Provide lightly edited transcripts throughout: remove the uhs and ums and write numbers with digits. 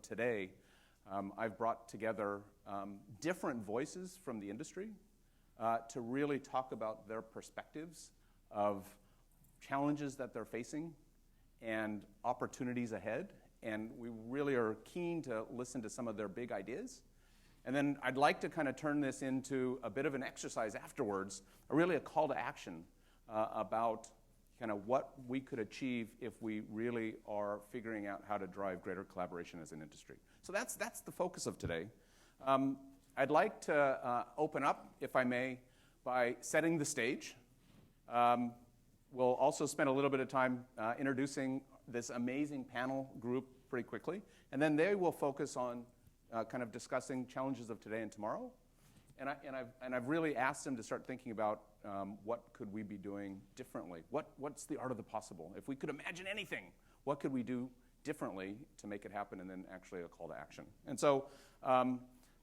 today, I've brought together different voices from the industry to really talk about their perspectives of challenges that they're facing and opportunities ahead. And we really are keen to listen to some of their big ideas. And then I'd like to kind of turn this into a bit of an exercise afterwards, really a call to action about kind of what we could achieve if we really are figuring out how to drive greater collaboration as an industry. So that's the focus of today. I'd like to open up, if I may, by setting the stage. We'll also spend a little bit of time introducing this amazing panel group pretty quickly, and then they will focus on kind of discussing challenges of today and tomorrow. And I've really asked them to start thinking about what could we be doing differently? What's the art of the possible? If we could imagine anything, what could we do differently to make it happen, and then actually a call to action. And so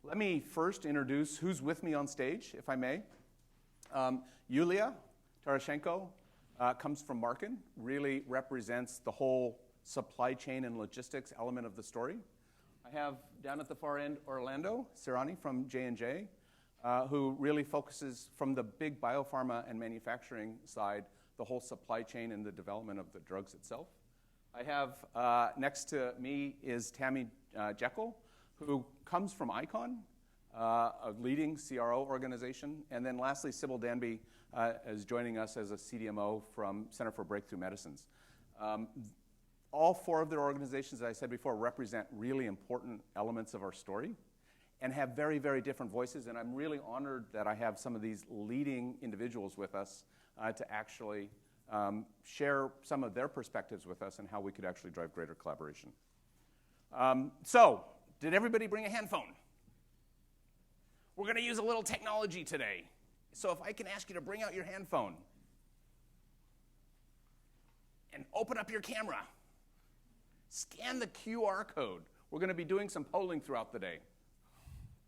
let me first introduce who's with me on stage, if I may. Yulia Tarashenko comes from Markin, really represents the whole supply chain and logistics element of the story. I have down at the far end Orlando Sirani from J&J, who really focuses from the big biopharma and manufacturing side, the whole supply chain and the development of the drugs itself. I have next to me is Tammy Jekyll, who comes from ICON, a leading CRO organization. And then lastly, Sybil Danby is joining us as a CDMO from Center for Breakthrough Medicines. All four of their organizations, as I said before, represent really important elements of our story and have very, very different voices. And I'm really honored that I have some of these leading individuals with us to actually share some of their perspectives with us and how we could actually drive greater collaboration. So, did everybody bring a hand phone? We're going to use a little technology today. So if I can ask you to bring out your hand phone and open up your camera, scan the QR code. We're going to be doing some polling throughout the day.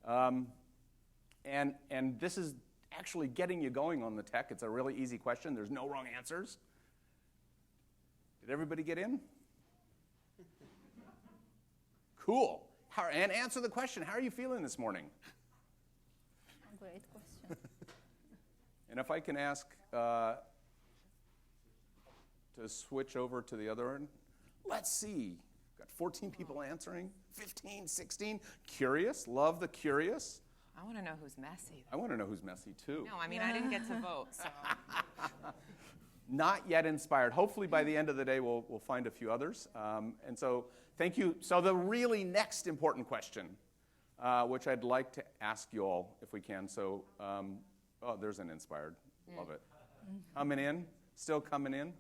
And this is actually getting you going on the tech. It's a really easy question. There's no wrong answers. Did everybody get in? Cool. And answer the question, how are you feeling this morning? Great question. And if I can ask to switch over to the other end. Let's see. Got 14 people answering, 15, 16. Curious, love the curious. I want to know who's messy. I want to know who's messy too. No, I mean, I didn't get to vote, so. Not yet inspired. Hopefully by the end of the day, we'll find a few others. And so thank you. So the really next important question, which I'd like to ask you all, if we can. So, oh, there's an inspired. Love it. Coming in, still coming in.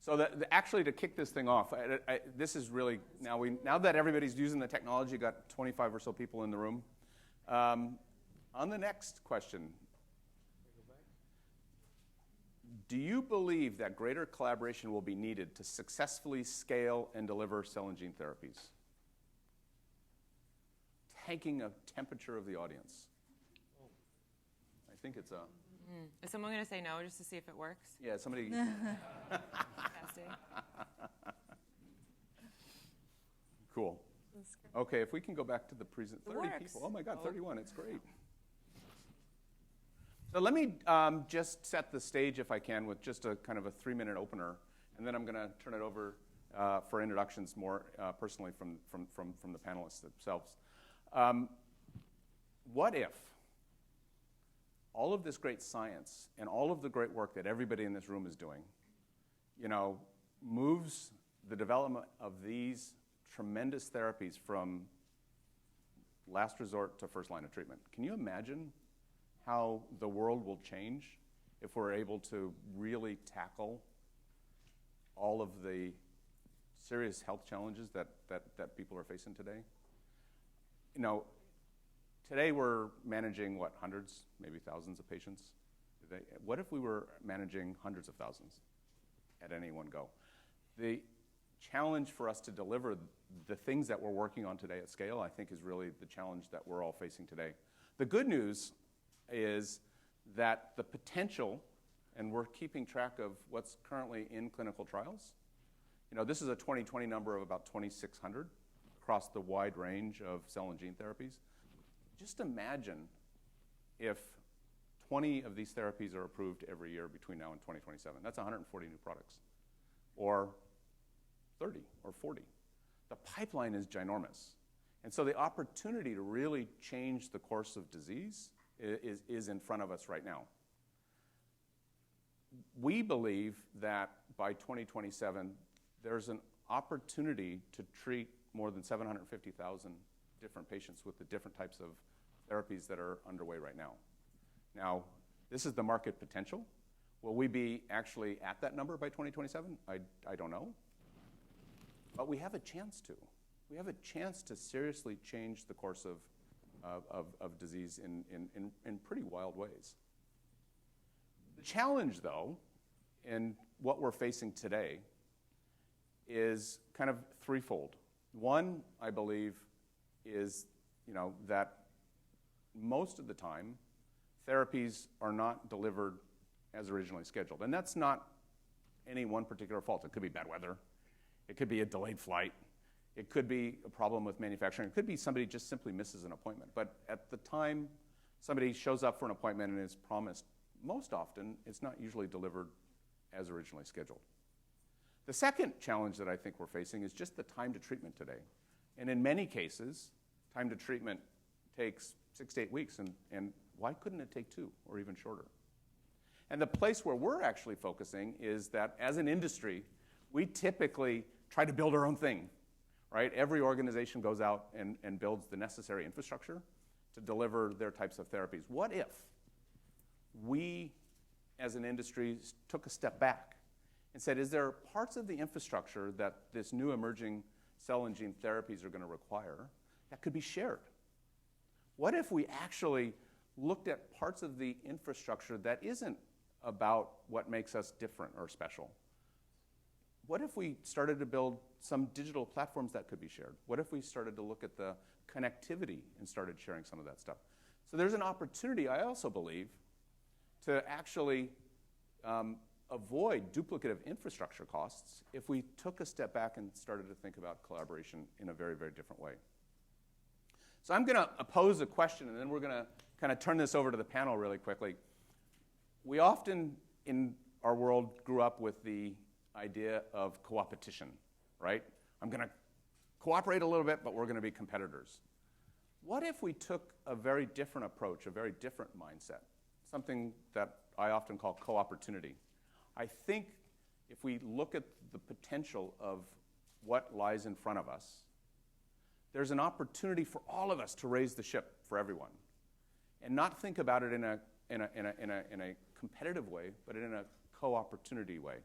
So actually, to kick this thing off, this is really, now that everybody's using the technology, got 25 or so people in the room. On the next question, do you believe that greater collaboration will be needed to successfully scale and deliver cell and gene therapies? Taking a temperature of the audience. I think it's a... Is someone going to say no just to see if it works? Yeah, somebody... Cool. Okay, if we can go back to the present. 30 people. Oh my God, 31. It's great. So let me just set the stage, if I can, with just a kind of a 3-minute opener, and then I'm going to turn it over for introductions more personally from the panelists themselves. What if all of this great science and all of the great work that everybody in this room is doing, moves the development of these tremendous therapies from last resort to first line of treatment? Can you imagine how the world will change if we're able to really tackle all of the serious health challenges that people are facing today? Today we're managing, hundreds, maybe thousands of patients? What if we were managing hundreds of thousands at any one go? The challenge for us to deliver the things that we're working on today at scale, I think, is really the challenge that we're all facing today. The good news is that the potential, and we're keeping track of what's currently in clinical trials, This is a 2020 number of about 2,600 across the wide range of cell and gene therapies. Just imagine if 20 of these therapies are approved every year between now and 2027. That's 140 new products, or 30 or 40. The pipeline is ginormous. And so the opportunity to really change the course of disease is in front of us right now. We believe that by 2027, there's an opportunity to treat more than 750,000 different patients with the different types of therapies that are underway right now. Now, this is the market potential. Will we be actually at that number by 2027? I don't know. But we have a chance to. We have a chance to seriously change the course of disease in pretty wild ways. The challenge, though, in what we're facing today is kind of threefold. One, I believe, is that most of the time, therapies are not delivered as originally scheduled. And that's not any one particular fault. It could be bad weather. It could be a delayed flight. It could be a problem with manufacturing. It could be somebody just simply misses an appointment. But at the time somebody shows up for an appointment and is promised, most often it's not usually delivered as originally scheduled. The second challenge that I think we're facing is just the time to treatment today. And in many cases, time to treatment takes 6 to 8 weeks. And why couldn't it take 2 or even shorter? And the place where we're actually focusing is that as an industry, we typically try to build our own thing, right? Every organization goes out and builds the necessary infrastructure to deliver their types of therapies. What if we, as an industry, took a step back and said, is there parts of the infrastructure that this new emerging cell and gene therapies are going to require that could be shared? What if we actually looked at parts of the infrastructure that isn't about what makes us different or special? What if we started to build some digital platforms that could be shared? What if we started to look at the connectivity and started sharing some of that stuff? So there's an opportunity, I also believe, to actually avoid duplicative infrastructure costs if we took a step back and started to think about collaboration in a very, very different way. So I'm going to pose a question, and then we're going to kind of turn this over to the panel really quickly. We often, in our world, grew up with the idea of co-opetition, right? I'm going to cooperate a little bit, but we're going to be competitors. What if we took a very different approach, a very different mindset, something that I often call CoOpportunity? I think if we look at the potential of what lies in front of us, there's an opportunity for all of us to raise the ship for everyone and not think about it in a competitive way, but in a co-opportunity way.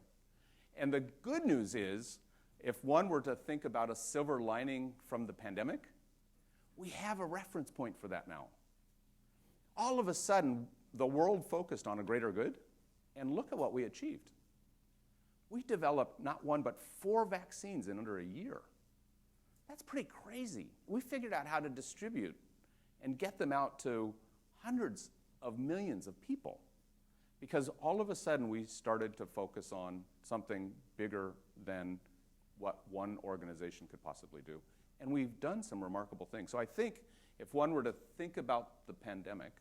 And the good news is, if one were to think about a silver lining from the pandemic, we have a reference point for that now. All of a sudden, the world focused on a greater good, and look at what we achieved. We developed not 1, but 4 vaccines in under a year. That's pretty crazy. We figured out how to distribute and get them out to hundreds of millions of people, because all of a sudden we started to focus on something bigger than what one organization could possibly do. And we've done some remarkable things. So I think if one were to think about the pandemic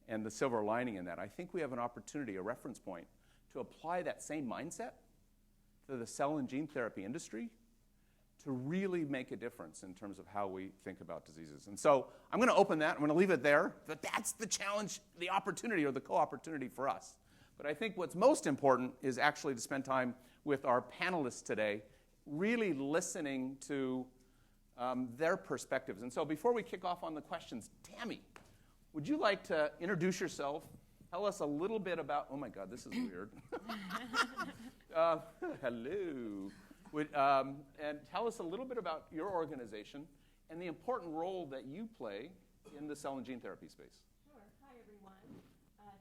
and the silver lining in that, I think we have an opportunity, a reference point, to apply that same mindset to the cell and gene therapy industry to really make a difference in terms of how we think about diseases. And so I'm going to open that. I'm going to leave it there. But that's the challenge, the opportunity, or the co-opportunity for us. But I think what's most important is actually to spend time with our panelists today, really listening to their perspectives. And so before we kick off on the questions, Tammy, would you like to introduce yourself? Tell us a little bit about, oh my God, this is weird. Hello. And tell us a little bit about your organization and the important role that you play in the cell and gene therapy space. Sure. Hi, everyone.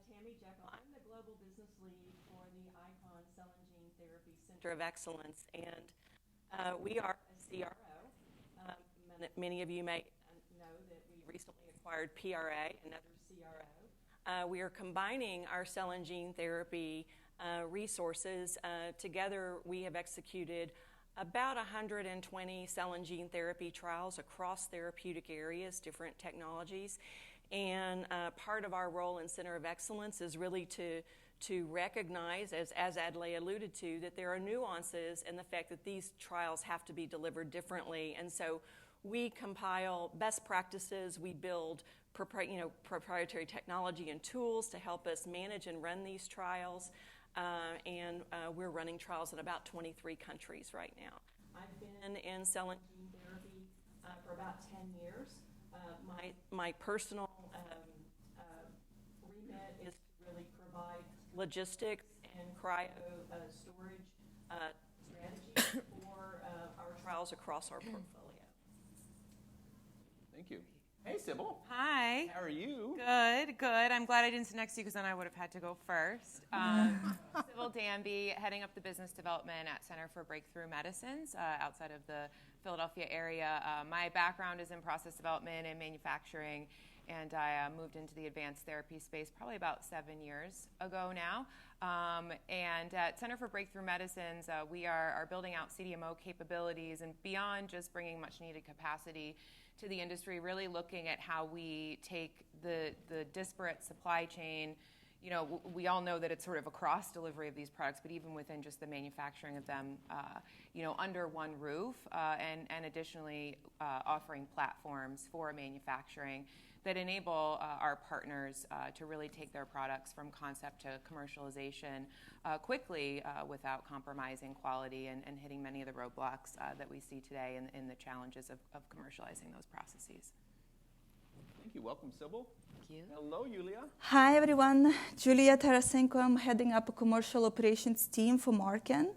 Tammy Jekyll. I'm the Global Business Lead for the ICON Cell and Gene Therapy Center of Excellence, and we are a CRO. Many of you may know that we recently acquired PRA, another CRO. We are combining our cell and gene therapy resources. Together, we have executed about 120 cell and gene therapy trials across therapeutic areas, different technologies. And part of our role in Center of Excellence is really to recognize, as Adlai alluded to, that there are nuances in the fact that these trials have to be delivered differently. And so we compile best practices, we build proprietary technology and tools to help us manage and run these trials. And we're running trials in about 23 countries right now. I've been in cell and gene therapy for about 10 years. My personal remit is to really provide logistics and cryo storage strategies for our trials across our portfolio. Thank you. Hey, Sybil. Hi. How are you? Good. I'm glad I didn't sit next to you because then I would have had to go first. Sybil Danby, heading up the business development at Center for Breakthrough Medicines outside of the Philadelphia area. My background is in process development and manufacturing, and I moved into the advanced therapy space probably about 7 years ago now. And at Center for Breakthrough Medicines, we are building out CDMO capabilities and beyond just bringing much needed capacity to the industry, really looking at how we take the disparate supply chain. You know, we all know that it's sort of a cross delivery of these products, but even within just the manufacturing of them, under one roof, and additionally offering platforms for manufacturing that enable our partners to really take their products from concept to commercialization quickly without compromising quality and hitting many of the roadblocks that we see today in the challenges of commercializing those processes. Thank you. Welcome, Sybil. Thank you. Hello, Yulia. Hi, everyone. Julia Tarasenko. I'm heading up a commercial operations team for Marken.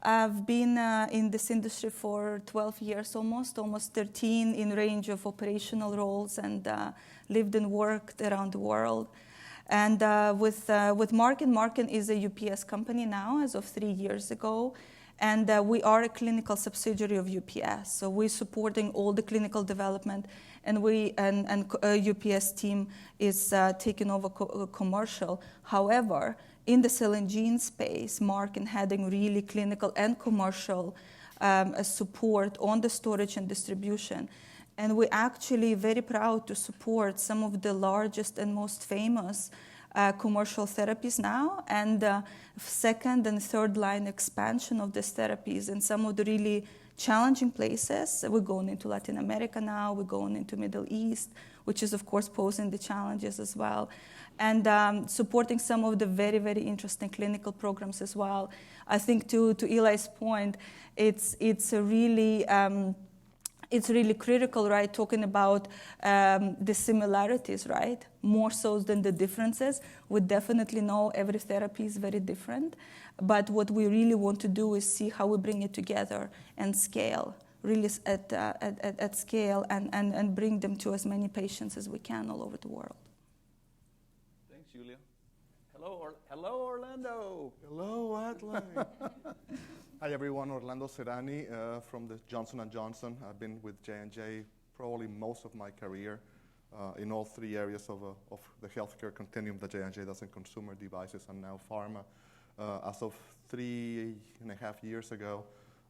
I've been in this industry for 12 years almost 13 in range of operational roles, and lived and worked around the world. And with Marken, Marken is a UPS company now as of 3 years ago. And we are a clinical subsidiary of UPS. So we're supporting all the clinical development, and UPS team is taking over commercial. However, in the cell and gene space, Marken having really clinical and commercial support on the storage and distribution. And we're actually very proud to support some of the largest and most famous commercial therapies now, and second and third line expansion of these therapies in some of the really challenging places. We're going into Latin America now, we're going into Middle East, which is of course posing the challenges as well. And supporting some of the very, very interesting clinical programs as well. I think to Eli's point, it's really critical, right? Talking about the similarities, right? More so than the differences. We definitely know every therapy is very different, but what we really want to do is see how we bring it together and scale, really at scale, and bring them to as many patients as we can all over the world. Thanks, Julia. Hello, Orlando. Hello, Adlai. Hi, everyone. Orlando Serrani from the Johnson & Johnson. I've been with J&J probably most of my career in all three areas of the healthcare continuum that J&J does in consumer devices and now pharma. As of 3.5 years ago,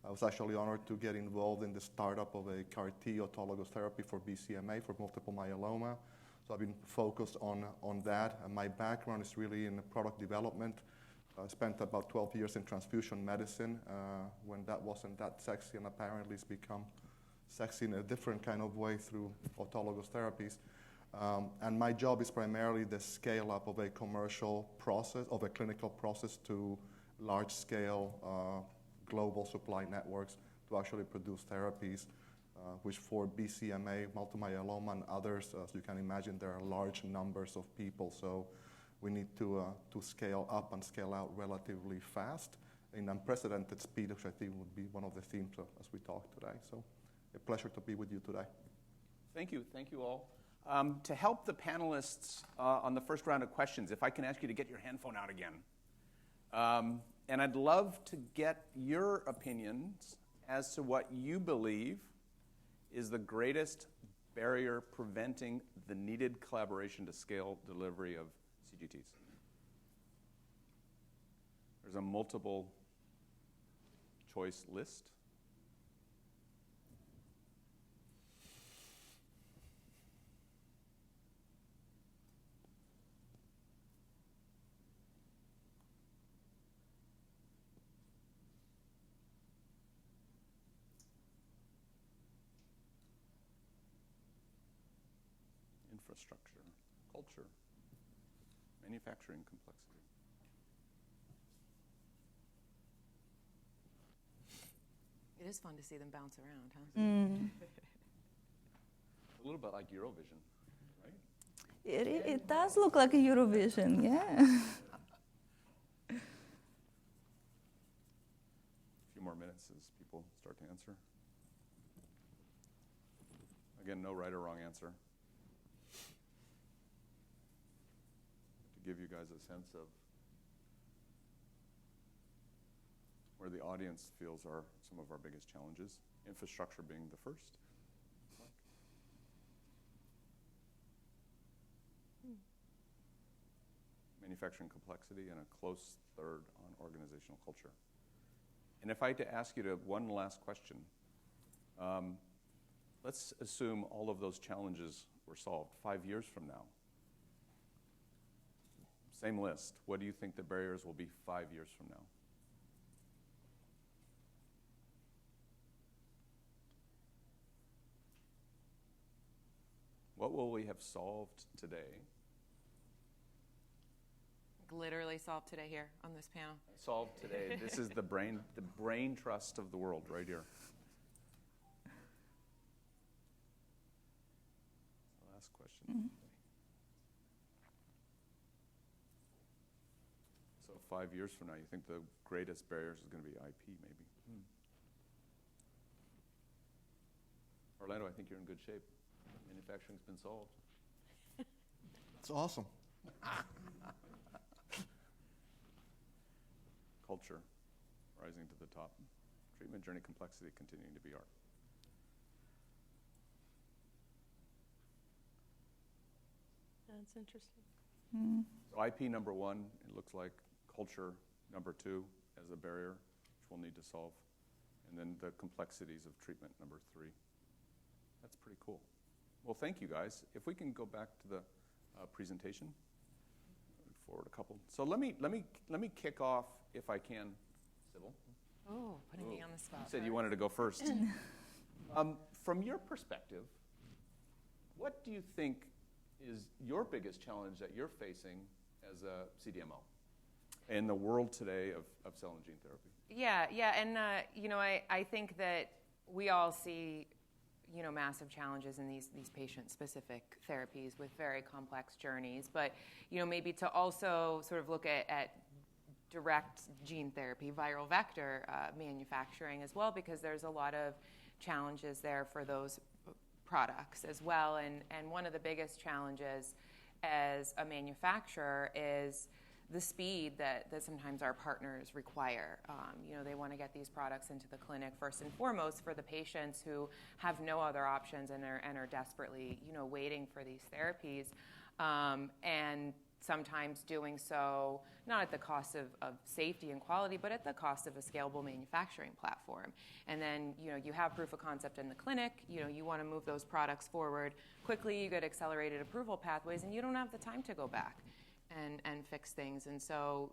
I was actually honored to get involved in the startup of a CAR-T autologous therapy for BCMA, for multiple myeloma. So I've been focused on that. And my background is really in product development. I spent about 12 years in transfusion medicine when that wasn't that sexy, and apparently it's become sexy in a different kind of way through autologous therapies. And my job is primarily the scale-up of a commercial process, of a clinical process to large-scale global supply networks to actually produce therapies, which for BCMA, multiple myeloma, and others, as you can imagine, there are large numbers of people. So we need to scale up and scale out relatively fast in unprecedented speed, which I think would be one of the themes as we talk today. So a pleasure to be with you today. Thank you all. To help the panelists on the first round of questions, if I can ask you to get your handphone out again. And I'd love to get your opinions as to what you believe is the greatest barrier preventing the needed collaboration to scale delivery of CGTs. There's a multiple choice list. infrastructure, culture, manufacturing complexity. It is fun to see them bounce around, huh? A little bit like Eurovision, right? It does look like a Eurovision, yeah. A few more minutes as people start to answer. Again, no right or wrong answer. To give you guys a sense of where the audience feels are some of our biggest challenges, infrastructure being the first. Manufacturing complexity, and a close third on organizational culture. And if I had to ask you one last question, let's assume all of those challenges were solved 5 years from now. Same list. What do you think the barriers will be 5 years from now? What will we have solved today? Literally solved today here on this panel. Solved today. This is the brain trust of the world right here. Last question. So 5 years from now, you think the greatest barriers is going to be IP, maybe? Orlando, I think you're in good shape. Manufacturing's been solved. It's awesome. Culture, rising to the top. Treatment journey complexity continuing to be art. That's interesting. So IP number one, it looks like culture number two as a barrier, which we'll need to solve. And then the complexities of treatment number three. That's pretty cool. Well, thank you guys. If we can go back to the presentation, forward a couple. So let me kick off, if I can, Sybil. Oh, putting me on the spot. You said you wanted to go first. From your perspective, what do you think is your biggest challenge that you're facing as a CDMO in the world today of cell and gene therapy? Yeah, and I think that we all see massive challenges in these patient-specific therapies with very complex journeys, but maybe to also sort of look at direct gene therapy, viral vector manufacturing as well, because there's a lot of challenges there for those products as well. And one of the biggest challenges as a manufacturer is the speed that sometimes our partners require. They want to get these products into the clinic first and foremost for the patients who have no other options and are desperately, waiting for these therapies. And sometimes doing so not at the cost of safety and quality, but at the cost of a scalable manufacturing platform. And then, you have proof of concept in the clinic, you want to move those products forward quickly, you get accelerated approval pathways, and you don't have the time to go back and fix things. And so,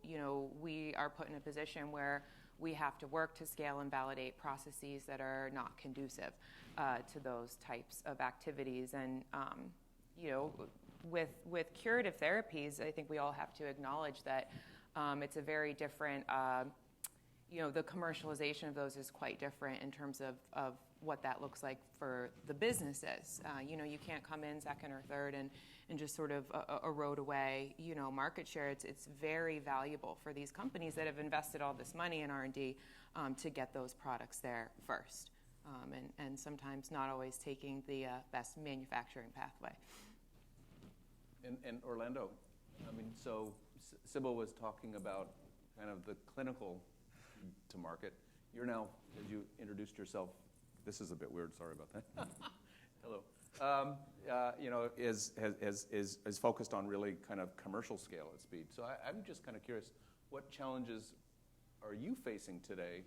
we are put in a position where we have to work to scale and validate processes that are not conducive to those types of activities. And, with curative therapies, I think we all have to acknowledge that it's a very different, the commercialization of those is quite different in terms of what that looks like for the businesses. You can't come in second or third and just sort of erode away, market share. It's very valuable for these companies that have invested all this money in R&D to get those products there first, and sometimes not always taking the best manufacturing pathway. And Orlando, so Sybil was talking about kind of the clinical to market. You're now, as you introduced yourself, this is a bit weird, sorry about that. Hello. Is focused on really kind of commercial scale at speed. So I'm just kind of curious, what challenges are you facing today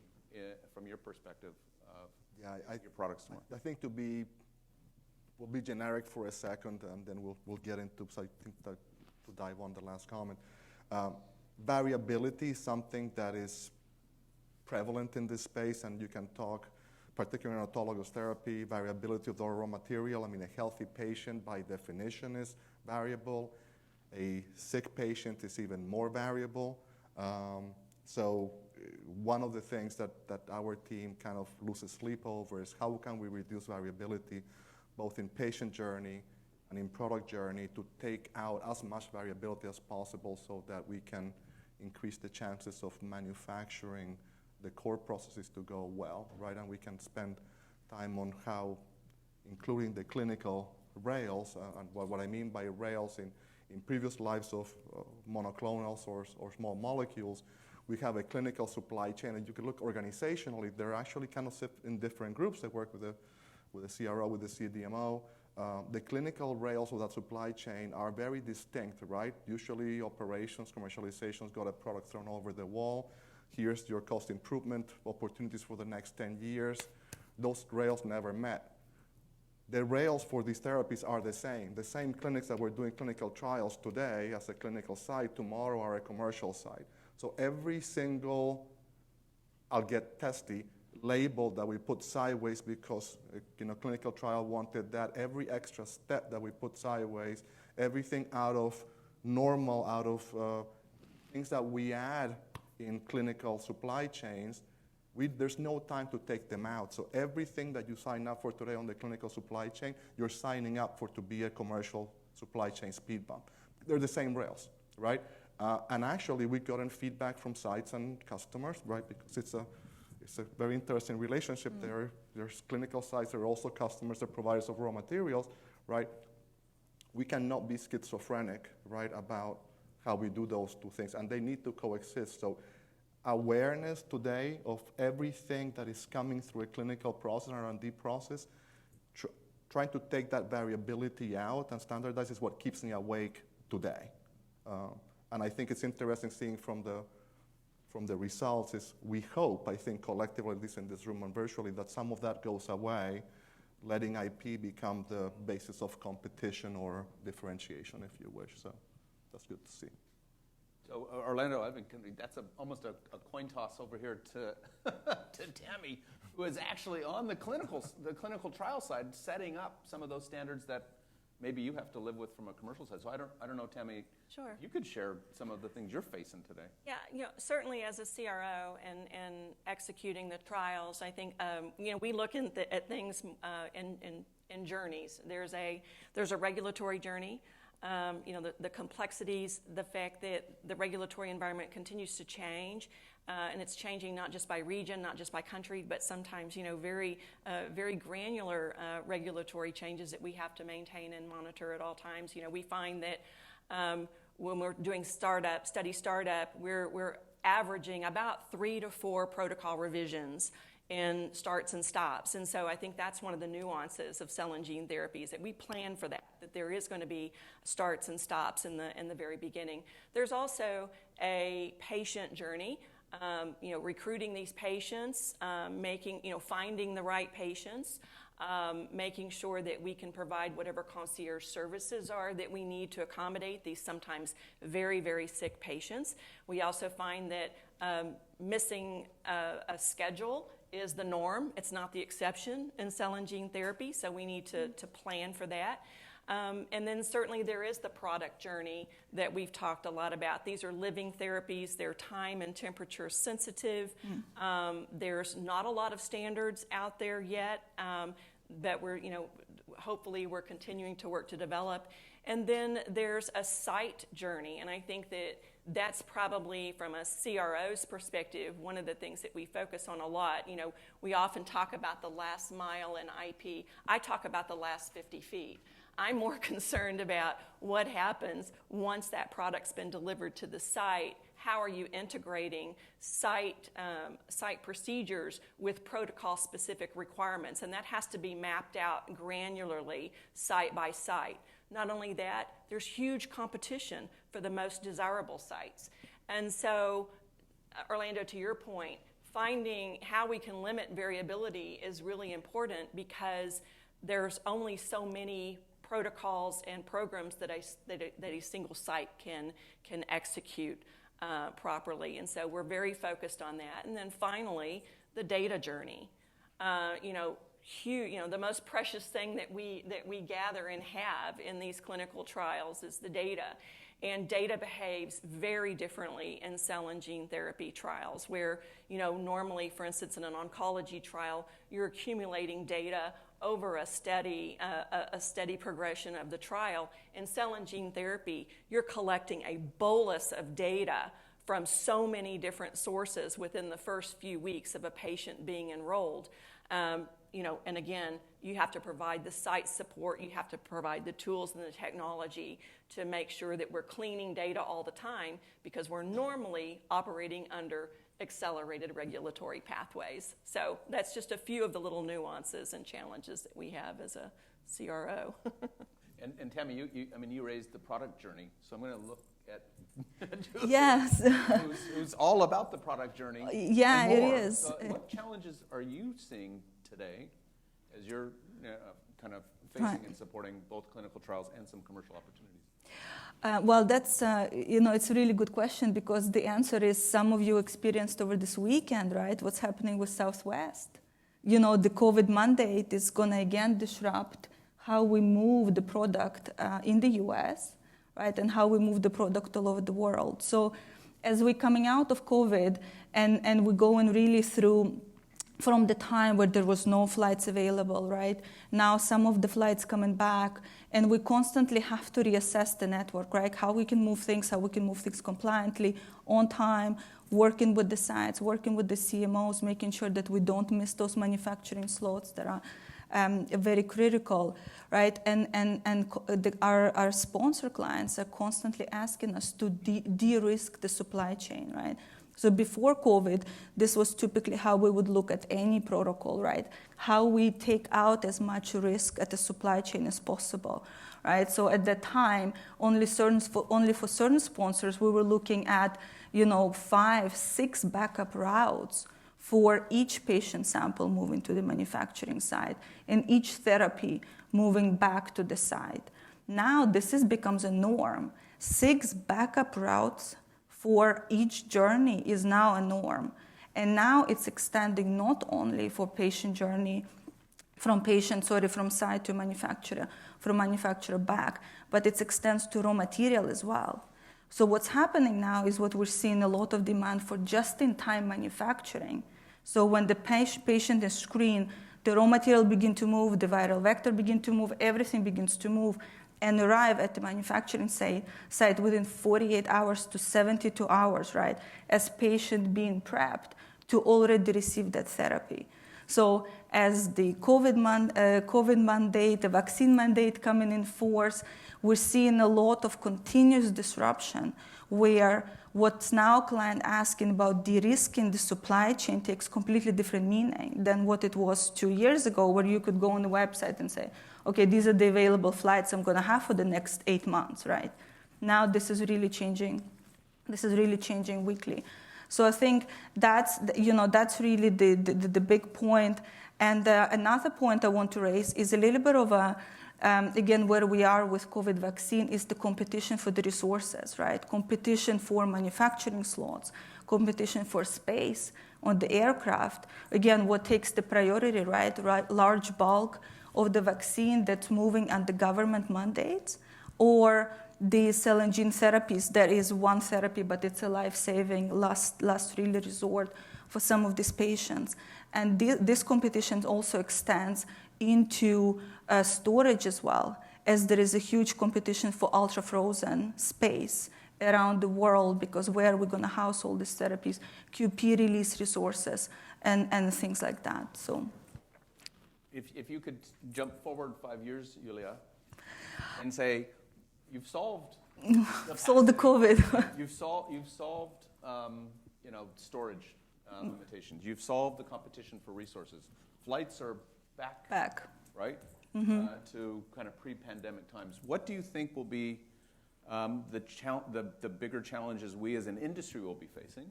from your perspective of your products to market? I think we'll be generic for a second, and then we'll get into, so I think to dive on the last comment. Variability is something that is prevalent in this space, and you can talk particularly in autologous therapy, variability of the raw material. I mean, a healthy patient by definition is variable. A sick patient is even more variable. So one of the things that our team kind of loses sleep over is how can we reduce variability both in patient journey and in product journey to take out as much variability as possible so that we can increase the chances of manufacturing the core processes to go well, right? And we can spend time on how, including the clinical rails, and what I mean by rails in previous lives of monoclonals or small molecules, we have a clinical supply chain, and you can look organizationally, they're actually kind of sit in different groups. They work with the CRO, with the CDMO. The clinical rails of that supply chain are very distinct, right? Usually operations, commercialization's got a product thrown over the wall. Here's your cost improvement opportunities for the next 10 years. Those rails never met. The rails for these therapies are the same. The same clinics that we're doing clinical trials today as a clinical site, tomorrow are a commercial site. So every single, I'll get testy, label that we put sideways because clinical trial wanted that, every extra step that we put sideways, everything out of normal, out of things that we add in clinical supply chains, there's no time to take them out. So everything that you sign up for today on the clinical supply chain, you're signing up for to be a commercial supply chain speed bump. They're the same rails, right? And actually, we've gotten feedback from sites and customers, right? Because it's a very interesting relationship there. There's clinical sites, there are also customers, they're providers of raw materials, right? We cannot be schizophrenic, right, about how we do those two things, and they need to coexist. So awareness today of everything that is coming through a clinical process, an R&D process, trying to take that variability out and standardize is what keeps me awake today. And I think it's interesting seeing from the results is we hope, I think collectively, at least in this room and virtually, that some of that goes away, letting IP become the basis of competition or differentiation, if you wish. So that's good to see. So Orlando, that's almost a coin toss over here to Tammy, who is actually on the clinical trial side, setting up some of those standards that maybe you have to live with from a commercial side. So I don't know, Tammy. Sure. You could share some of the things you're facing today. Yeah, certainly as a CRO and executing the trials, I think we look at things in journeys. There's a regulatory journey. The complexities, the fact that the regulatory environment continues to change, and it's changing not just by region, not just by country, but sometimes very granular regulatory changes that we have to maintain and monitor at all times. We find that when we're doing study startup, we're averaging about 3 to 4 protocol revisions in starts and stops. And so I think that's one of the nuances of cell and gene therapies, that we plan for that there is going to be starts and stops in the very beginning. There's also a patient journey, recruiting these patients, finding the right patients, making sure that we can provide whatever concierge services are that we need to accommodate these sometimes very, very sick patients. We also find that missing a schedule is the norm. It's not the exception in cell and gene therapy, so we need to plan for that. And then certainly there is the product journey that we've talked a lot about. These are living therapies. They're time and temperature sensitive. There's not a lot of standards out there yet, but hopefully we're continuing to work to develop. And then there's a site journey, and I think that's probably, from a CRO's perspective, one of the things that we focus on a lot. We often talk about the last mile in IP. I talk about the last 50 feet. I'm more concerned about what happens once that product's been delivered to the site. How are you integrating site procedures with protocol-specific requirements? And that has to be mapped out granularly, site by site. Not only that, there's huge competition for the most desirable sites. And so, Orlando, to your point, finding how we can limit variability is really important because there's only so many protocols and programs that a single site can execute properly. And so we're very focused on that. And then finally, the data journey. huge, the most precious thing that we gather and have in these clinical trials is the data. And data behaves very differently in cell and gene therapy trials, where, normally, for instance, in an oncology trial, you're accumulating data over a steady progression of the trial. In cell and gene therapy, you're collecting a bolus of data from so many different sources within the first few weeks of a patient being enrolled. And again, you have to provide the site support, you have to provide the tools and the technology to make sure that we're cleaning data all the time, because we're normally operating under accelerated regulatory pathways. So that's just a few of the little nuances and challenges that we have as a CRO. And Tammy, you raised the product journey, so I'm going to look at yes, who's all about the product journey. Yeah, it is. So what challenges are you seeing today as you're kind of facing and supporting both clinical trials and some commercial opportunities? Well, that's, it's a really good question, because the answer is some of you experienced over this weekend, right? What's happening with Southwest? The COVID mandate is going to again disrupt how we move the product in the US, right? And how we move the product all over the world. So as we're coming out of COVID and we're going really through from the time where there was no flights available, right? Now some of the flights coming back, and we constantly have to reassess the network, right? How we can move things compliantly, on time, working with the sites, working with the CMOs, making sure that we don't miss those manufacturing slots that are very critical, right? Our sponsor clients are constantly asking us to de-risk the supply chain, right? So before COVID, this was typically how we would look at any protocol, right? How we take out as much risk at the supply chain as possible, right? So at that time, only for certain sponsors, we were looking at, 5-6 backup routes for each patient sample moving to the manufacturing site and each therapy moving back to the site. Now this becomes a norm. 6 backup routes for each journey is now a norm. And now it's extending not only for patient journey from site to manufacturer, from manufacturer back, but it extends to raw material as well. So what's happening now is what we're seeing a lot of demand for just-in-time manufacturing. So when the patient is screened, the raw material begin to move, the viral vector begin to move, everything begins to move and arrive at the manufacturing site within 48 hours to 72 hours, right, as patient being prepped to already receive that therapy. So as the COVID mandate, the vaccine mandate coming in force, we're seeing a lot of continuous disruption where what's now client asking about de-risking the supply chain takes completely different meaning than what it was 2 years ago, where you could go on the website and say, okay, these are the available flights I'm going to have for the next 8 months, right? Now this is really changing. This is really changing weekly. So I think that's really the big point. And another point I want to raise is a little bit of again, where we are with COVID vaccine is the competition for the resources, right? Competition for manufacturing slots, competition for space on the aircraft. Again, what takes the priority, right? Large bulk of the vaccine that's moving under government mandates, or the cell and gene therapies. There is one therapy, but it's a life-saving, last really resort for some of these patients. And this competition also extends into storage as well, as there is a huge competition for ultra-frozen space around the world, because where are we going to house all these therapies, QP release resources, and things like that. So, if you could jump forward 5 years, Julia, and say, you've solved solved the COVID. You've solved storage limitations. You've solved the competition for resources. Flights are back. Right? Mm-hmm. To kind of pre-pandemic times. What do you think will be the bigger challenges we as an industry will be facing?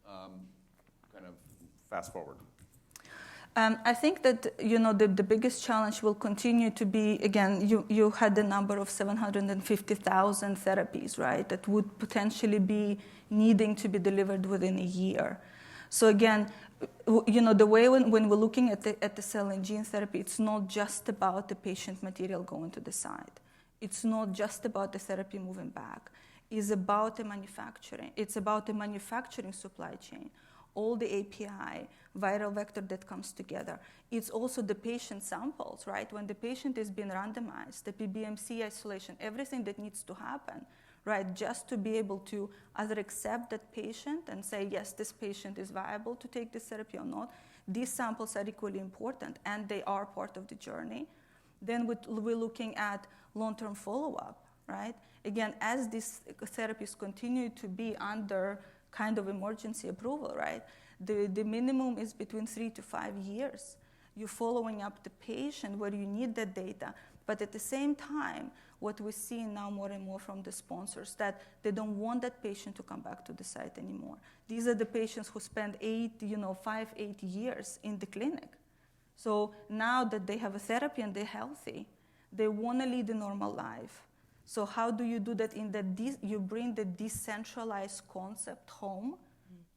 Kind of fast forward. I think that the biggest challenge will continue to be, again, you had the number of 750,000 therapies, right, that would potentially be needing to be delivered within a year. So again, the way when we're looking at the cell and gene therapy, it's not just about the patient material going to the site. It's not just about the therapy moving back. It's about the manufacturing. It's about the manufacturing supply chain, all the API, viral vector that comes together. It's also the patient samples, right? When the patient is being randomized, the PBMC isolation, everything that needs to happen, right? Just to be able to either accept that patient and say, yes, this patient is viable to take this therapy or not. These samples are equally important, and they are part of the journey. Then we're looking at long-term follow-up, right? Again, as these therapies continue to be under kind of emergency approval, right? The minimum is between 3 to 5 years. You're following up the patient where you need that data, but at the same time, what we're seeing now more and more from the sponsors, that they don't want that patient to come back to the site anymore. These are the patients who spend 5-8 years in the clinic. So now that they have a therapy and they're healthy, they want to lead a normal life. So how do you do that? You bring the decentralized concept home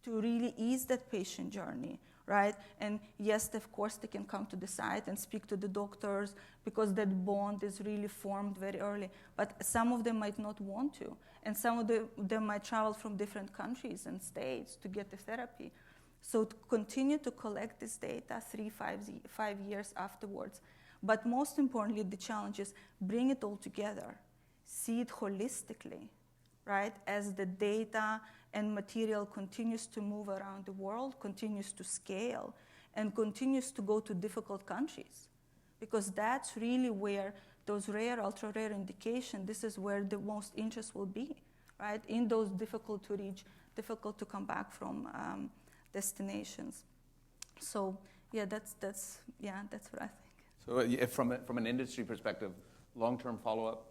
to really ease that patient journey, right? And yes, of course, they can come to the site and speak to the doctors because that bond is really formed very early. But some of them might not want to. And some of them might travel from different countries and states to get the therapy. So to continue to collect this data 5 years afterwards. But most importantly, the challenge is bring it all together. See it holistically, right? As the data and material continues to move around the world, continues to scale, and continues to go to difficult countries. Because that's really where those rare, ultra-rare indications, this is where the most interest will be, right? In those difficult to reach, difficult to come back from destinations. So yeah, that's what I think. So if from an industry perspective, long-term follow-up,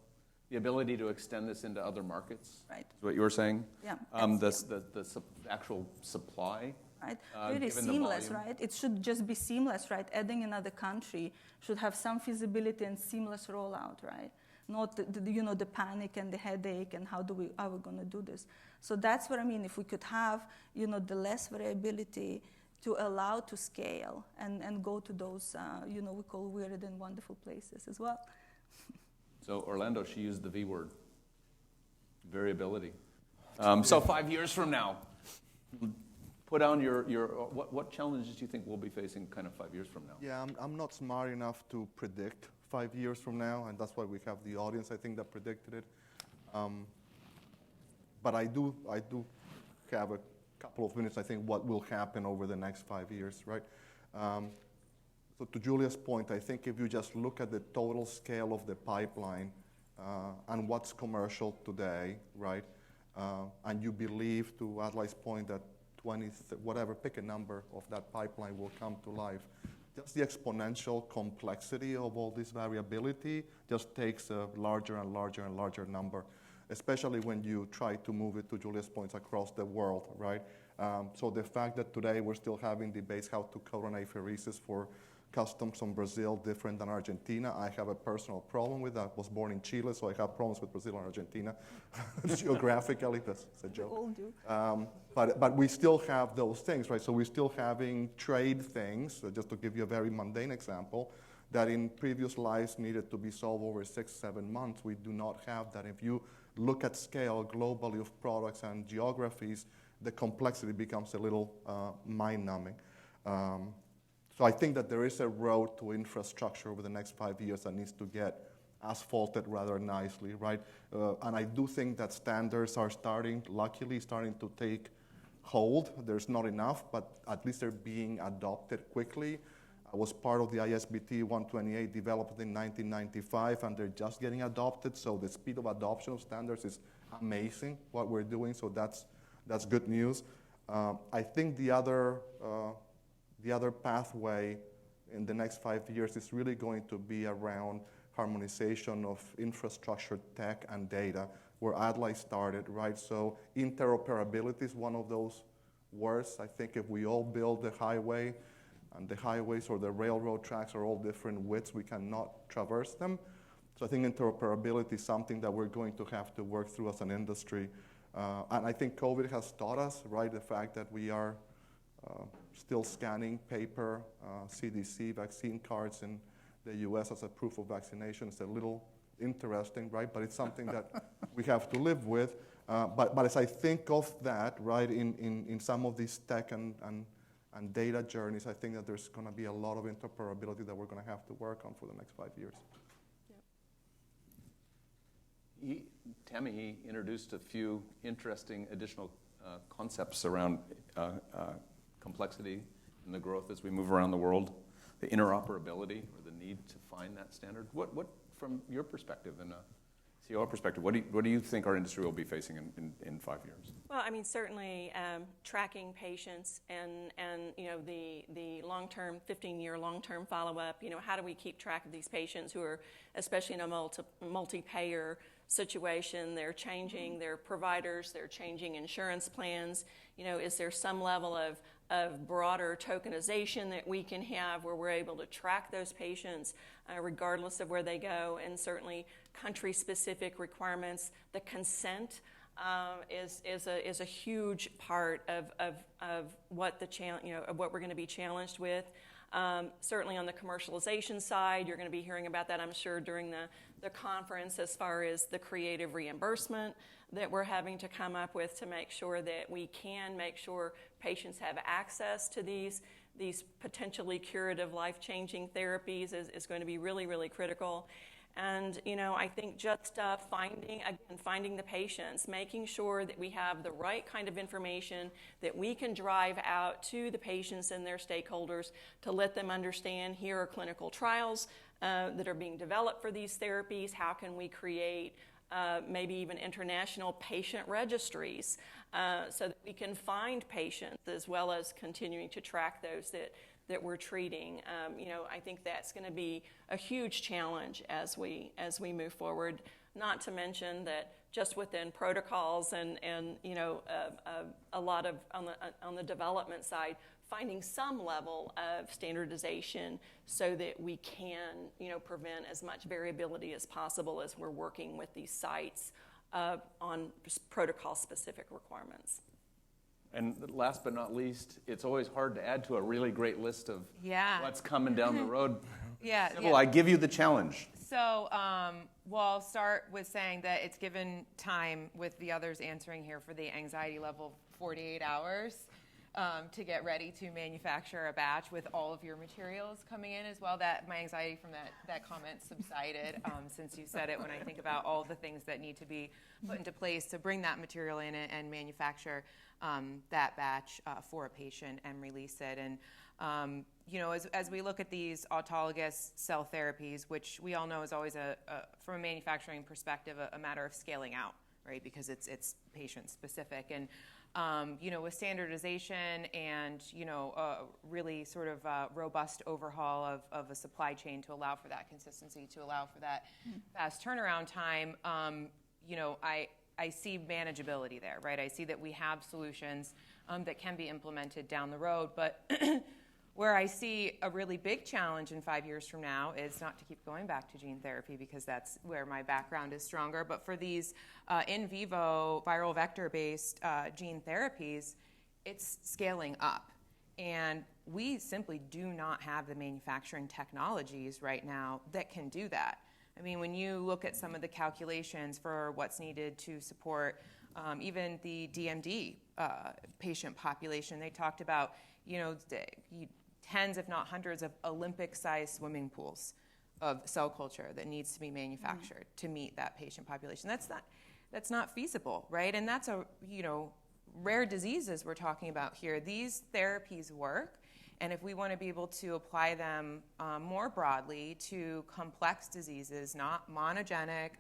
the ability to extend this into other markets, right? Is what you were saying? Yeah. The actual supply. Right, really seamless, right? It should just be seamless, right? Adding another country should have some feasibility and seamless rollout, right? Not the panic and the headache and how are we going to do this? So that's what I mean. If we could have the less variability to allow to scale and go to those we call weird and wonderful places as well. So Orlando, she used the V word, variability. So 5 years from now, put on your what challenges do you think we'll be facing kind of 5 years from now? Yeah, I'm not smart enough to predict 5 years from now, and that's why we have the audience, I think, that predicted it. But I do have a couple of minutes, I think, what will happen over the next 5 years, right? So to Julia's point, I think if you just look at the total scale of the pipeline and what's commercial today, right, and you believe, to Adlai's point, that pick a number of that pipeline will come to life, just the exponential complexity of all this variability just takes a larger and larger and larger number, especially when you try to move it, to Julia's points, across the world, right? So the fact that today we're still having debates how to code apheresis for customs from Brazil different than Argentina. I have a personal problem with that. I was born in Chile, so I have problems with Brazil and Argentina. Geographically, that's a joke. We all do. But we still have those things, right? So we're still having trade things, just to give you a very mundane example, that in previous lives needed to be solved over 6-7 months. We do not have that. If you look at scale globally of products and geographies, the complexity becomes a little mind-numbing. So I think that there is a road to infrastructure over the next 5 years that needs to get asphalted rather nicely, right? And I do think that standards are luckily starting to take hold. There's not enough, but at least they're being adopted quickly. I was part of the ISBT 128 developed in 1995, and they're just getting adopted. So the speed of adoption of standards is amazing, what we're doing. So that's good news. I think the other pathway in the next 5 years is really going to be around harmonization of infrastructure, tech, and data, where Adlai started, right? So interoperability is one of those words. I think if we all build the highway, and the highways or the railroad tracks are all different widths, we cannot traverse them. So I think interoperability is something that we're going to have to work through as an industry. And I think COVID has taught us, right, the fact that we are still scanning paper, CDC vaccine cards in the US as a proof of vaccination. It's a little interesting, right? But it's something that we have to live with. But as I think of that, right, in some of these tech and data journeys, I think that there's going to be a lot of interoperability that we're going to have to work on for the next 5 years. Tammy introduced a few interesting additional concepts around complexity and the growth as we move around the world, the interoperability or the need to find that standard. What from your perspective and COO perspective, what do you think our industry will be facing in 5 years? Well, I mean, certainly tracking patients and the long-term, 15-year long-term follow-up. How do we keep track of these patients who are, especially in a multi-payer situation, they're changing their providers, they're changing insurance plans. Is there some level of broader tokenization that we can have where we're able to track those patients regardless of where they go? And certainly country-specific requirements. The consent is a huge part of what of what we're going to be challenged with. Certainly on the commercialization side, you're going to be hearing about that, I'm sure, during the conference as far as the creative reimbursement that we're having to come up with to make sure that we can make sure patients have access to these potentially curative, life-changing therapies is going to be really, really critical. And, I think just finding the patients, making sure that we have the right kind of information that we can drive out to the patients and their stakeholders to let them understand here are clinical trials that are being developed for these therapies. How can we create maybe even international patient registries so that we can find patients as well as continuing to track those that we're treating. I think that's going to be a huge challenge as we move forward. Not to mention that just within protocols and a lot of on the development side, finding some level of standardization so that we can prevent as much variability as possible as we're working with these sites on protocol-specific requirements. And last but not least, it's always hard to add to a really great list of what's coming down the road. Sybil, I give you the challenge. So, I'll start with saying that it's given time with the others answering here for the anxiety level 48 hours to get ready to manufacture a batch with all of your materials coming in as well. That my anxiety from that comment subsided since you said it, when I think about all the things that need to be put into place to bring that material in and manufacture that batch for a patient and release it. And as we look at these autologous cell therapies, which we all know is always from a manufacturing perspective a matter of scaling out, right? Because it's patient specific. And with standardization and a really sort of robust overhaul of a supply chain to allow for that consistency, to allow for that fast turnaround time, I see manageability there, right? I see that we have solutions that can be implemented down the road. But where I see a really big challenge in 5 years from now is not to keep going back to gene therapy because that's where my background is stronger. But for these in vivo viral vector-based gene therapies, it's scaling up. And we simply do not have the manufacturing technologies right now that can do that. I mean, when you look at some of the calculations for what's needed to support even the DMD patient population, they talked about, tens, if not hundreds, of Olympic-sized swimming pools of cell culture that needs to be manufactured to meet that patient population. That's not feasible, right? And that's rare diseases we're talking about here. These therapies work. And if we want to be able to apply them more broadly to complex diseases, not monogenic,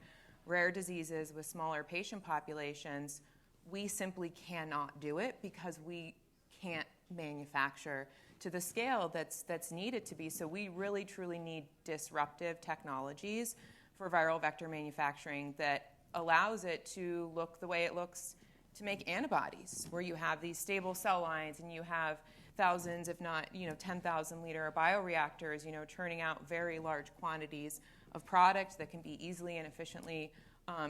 rare diseases with smaller patient populations, we simply cannot do it because we can't manufacture to the scale that's needed to be. So we really, truly need disruptive technologies for viral vector manufacturing that allows it to look the way it looks to make antibodies, where you have these stable cell lines and you have thousands, if not 10,000 liter bioreactors, churning out very large quantities product that can be easily and efficiently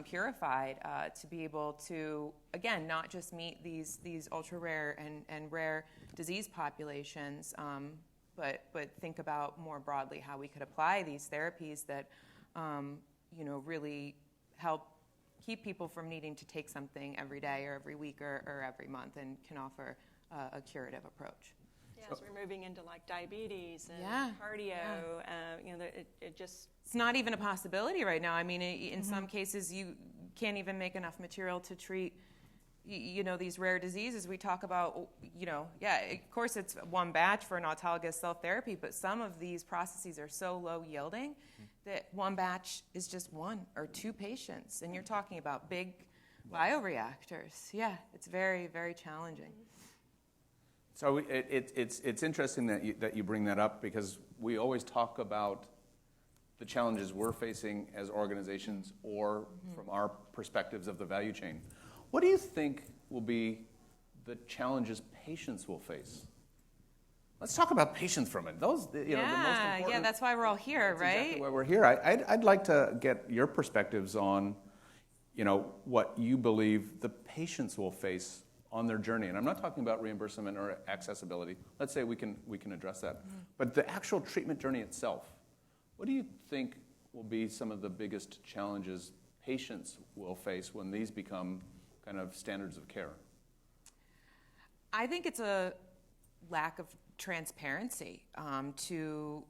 purified to be able to, again, not just meet these ultra rare and rare disease populations, but think about more broadly how we could apply these therapies that really help keep people from needing to take something every day or every week or every month, and can offer a curative approach. Yes, we're moving into like diabetes and cardio. It just... It's not even a possibility right now. I mean, in some cases, you can't even make enough material to treat, these rare diseases. We talk about, of course it's one batch for an autologous cell therapy, but some of these processes are so low yielding that one batch is just 1 or 2 patients, and you're talking about big bioreactors. Yeah, it's very, very challenging. So it's interesting that you bring that up, because we always talk about the challenges we're facing as organizations or from our perspectives of the value chain. What do you think will be the challenges patients will face? Let's talk about patients for a minute. Those, the most important. Yeah, that's why we're all here, that's right? Exactly why we're here. I'd like to get your perspectives on, what you believe the patients will face on their journey. And I'm not talking about reimbursement or accessibility. Let's say we can address that. But the actual treatment journey itself, what do you think will be some of the biggest challenges patients will face when these become kind of standards of care? I think it's a lack of transparency to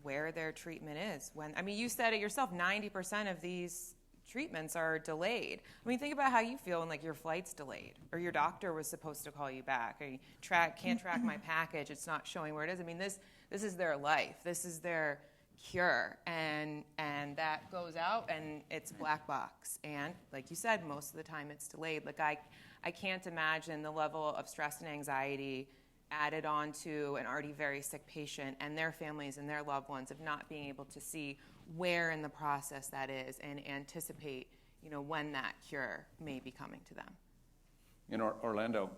where their treatment is. You said it yourself, 90% of these treatments are delayed. Think about how you feel when your flight's delayed, or your doctor was supposed to call you back, or you can't track my package, it's not showing where it is. This is their life. This is their cure, and that goes out and it's black box, and like you said, most of the time it's delayed. I can't imagine the level of stress and anxiety added on to an already very sick patient and their families and their loved ones of not being able to see where in the process that is and anticipate when that cure may be coming to them. In Orlando,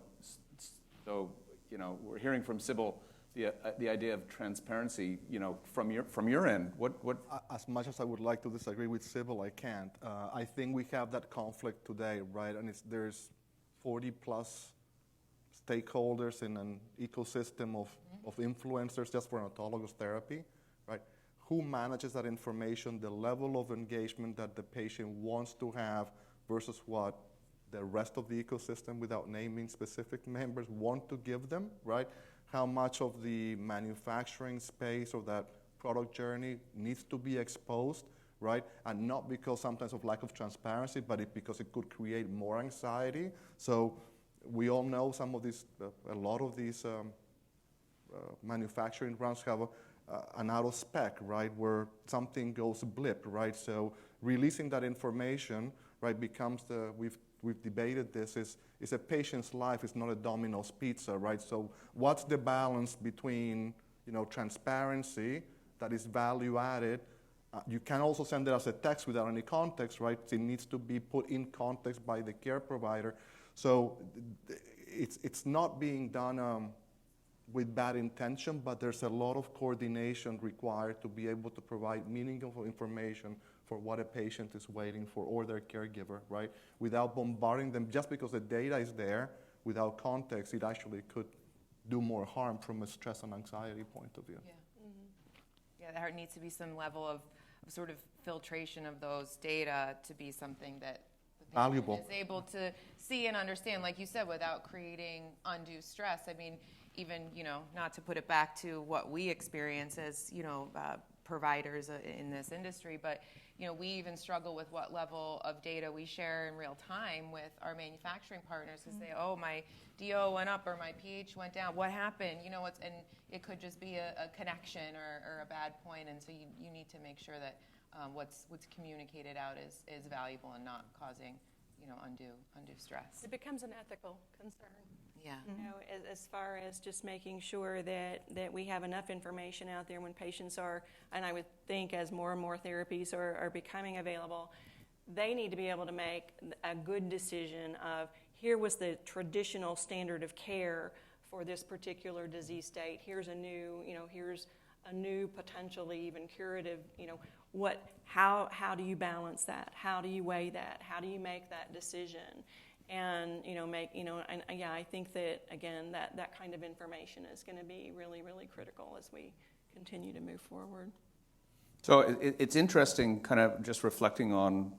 so we're hearing from Sybil the idea of transparency, from your end. What? As much as I would like to disagree with Sybil, I can't. I think we have that conflict today, right? And there's 40 plus stakeholders in an ecosystem of influencers just for an autologous therapy, right? Who manages that information, the level of engagement that the patient wants to have versus what the rest of the ecosystem, without naming specific members, want to give them, right? How much of the manufacturing space or that product journey needs to be exposed, right? And not because sometimes of lack of transparency, but because it could create more anxiety. So we all know a lot of these manufacturing rounds have an out of spec, right, where something goes blip, right? So releasing that information, right, becomes we've debated this, is a patient's life, is not a Domino's pizza, right? So what's the balance between, transparency that is value added? You can also send it as a text without any context, right? It needs to be put in context by the care provider. So it's not being done with bad intention, but there's a lot of coordination required to be able to provide meaningful information for what a patient is waiting for, or their caregiver, right? Without bombarding them, just because the data is there, without context, it actually could do more harm from a stress and anxiety point of view. Yeah, yeah, there needs to be some level of sort of filtration of those data to be something that the patient valuable is able to see and understand, like you said, without creating undue stress. Even, not to put it back to what we experience as, providers in this industry, but, we even struggle with what level of data we share in real time with our manufacturing partners to say, oh, my DO went up or my pH went down. What happened? And it could just be a connection or a bad point, and so you need to make sure that what's communicated out is valuable and not causing, undue stress. It becomes an ethical concern. Yeah. As far as just making sure that we have enough information out there when patients are, and I would think as more and more therapies are becoming available, they need to be able to make a good decision of, here was the traditional standard of care for this particular disease state. Here's a new, potentially even curative, how do you balance that? How do you weigh that? How do you make that decision? And I think that again that kind of information is going to be really, really critical as we continue to move forward. So it's interesting, kind of just reflecting on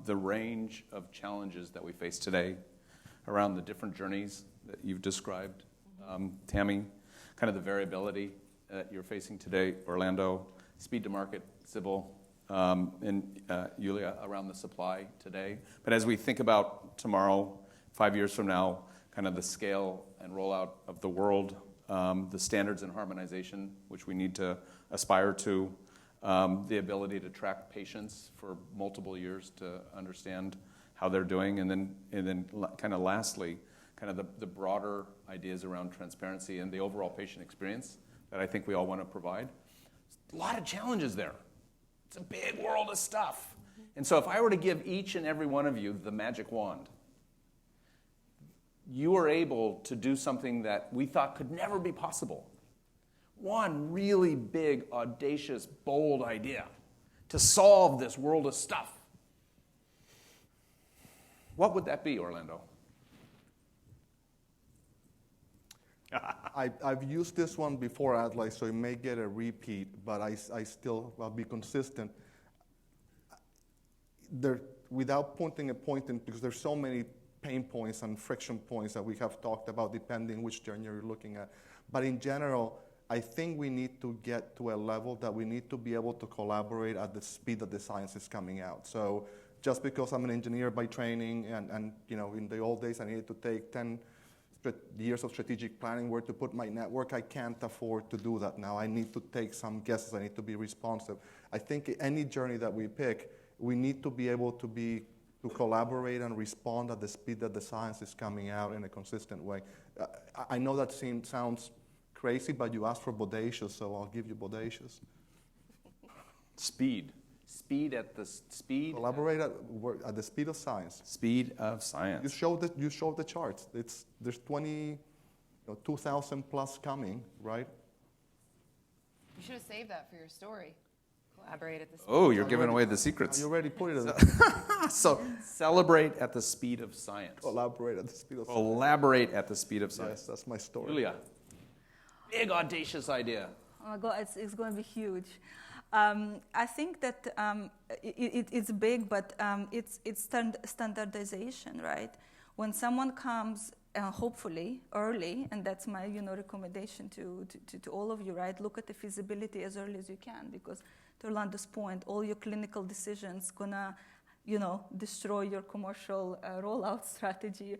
the range of challenges that we face today around the different journeys that you've described, Tammy, kind of the variability that you're facing today, Orlando, speed to market, Sybil, and Yulia around the supply today. But as we think about tomorrow, 5 years from now, kind of the scale and rollout of the world, the standards and harmonization, which we need to aspire to, the ability to track patients for multiple years to understand how they're doing, and then kind of lastly, kind of the broader ideas around transparency and the overall patient experience that I think we all want to provide. A lot of challenges there. It's a big world of stuff. And so if I were to give each and every one of you the magic wand, you are able to do something that we thought could never be possible. One really big, audacious, bold idea to solve this world of stuff. What would that be, Orlando? I've used this one before, Adlai, so it may get a repeat, but I still will be consistent. Without pointing a point in, because there's so many pain points and friction points that we have talked about, depending which journey you're looking at. But in general, I think we need to get to a level that we need to be able to collaborate at the speed that the science is coming out. So just because I'm an engineer by training, and in the old days I needed to take 10 years of strategic planning where to put my network, I can't afford to do that now. I need to take some guesses. I need to be responsive. I think any journey that we pick, we need to be able to collaborate and respond at the speed that the science is coming out in a consistent way. I know that sounds crazy, but you asked for bodacious, so I'll give you bodacious. Speed. Speed at the speed. Collaborate at the speed of science. Speed of science. You showed the charts. There's 2,000 plus coming, right? You should have saved that for your story. Collaborate at the speed. Oh, you're giving away the secrets. You already put it. So celebrate at the speed of science. Collaborate at the speed of science. Collaborate at the speed of science. Yes, that's my story. Julia, big audacious idea. Oh my God, it's going to be huge. I think that it's big, but it's standardization, right? When someone comes, hopefully early, and that's my recommendation to all of you, right? Look at the feasibility as early as you can, because to Orlando's point, all your clinical decisions gonna destroy your commercial rollout strategy.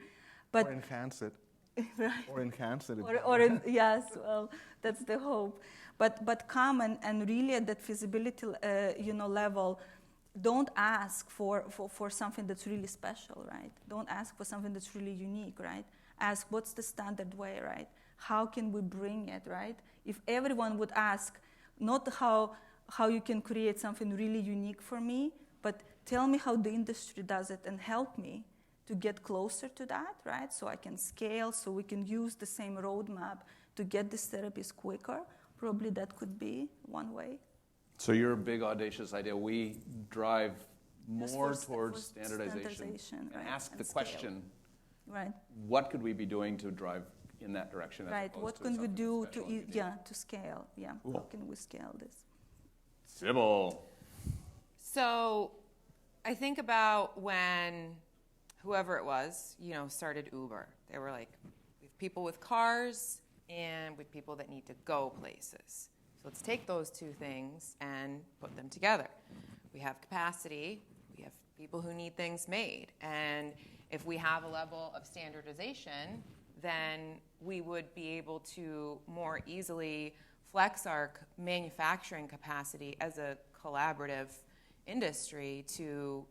But or enhance it. Right. Or enhance it. Yes, well, that's the hope. But come and really at that feasibility, level, don't ask for something that's really special, right? Don't ask for something that's really unique, right? Ask what's the standard way, right? How can we bring it, right? If everyone would ask, not how you can create something really unique for me, but tell me how the industry does it and help me to get closer to that, right? So I can scale, so we can use the same roadmap to get these therapies quicker. Probably that could be one way. So your big audacious idea, we drive more towards standardization and right, ask and the scale. question, right? What could we be doing to drive in that direction? Right. What can we do to scale? Yeah. Cool. How can we scale this? Sybil. So I think about when whoever it was, started Uber. They were like, we have people with cars and with people that need to go places. So let's take those two things and put them together. We have capacity. We have people who need things made. And if we have a level of standardization, then we would be able to more easily flex our manufacturing capacity as a collaborative industry to,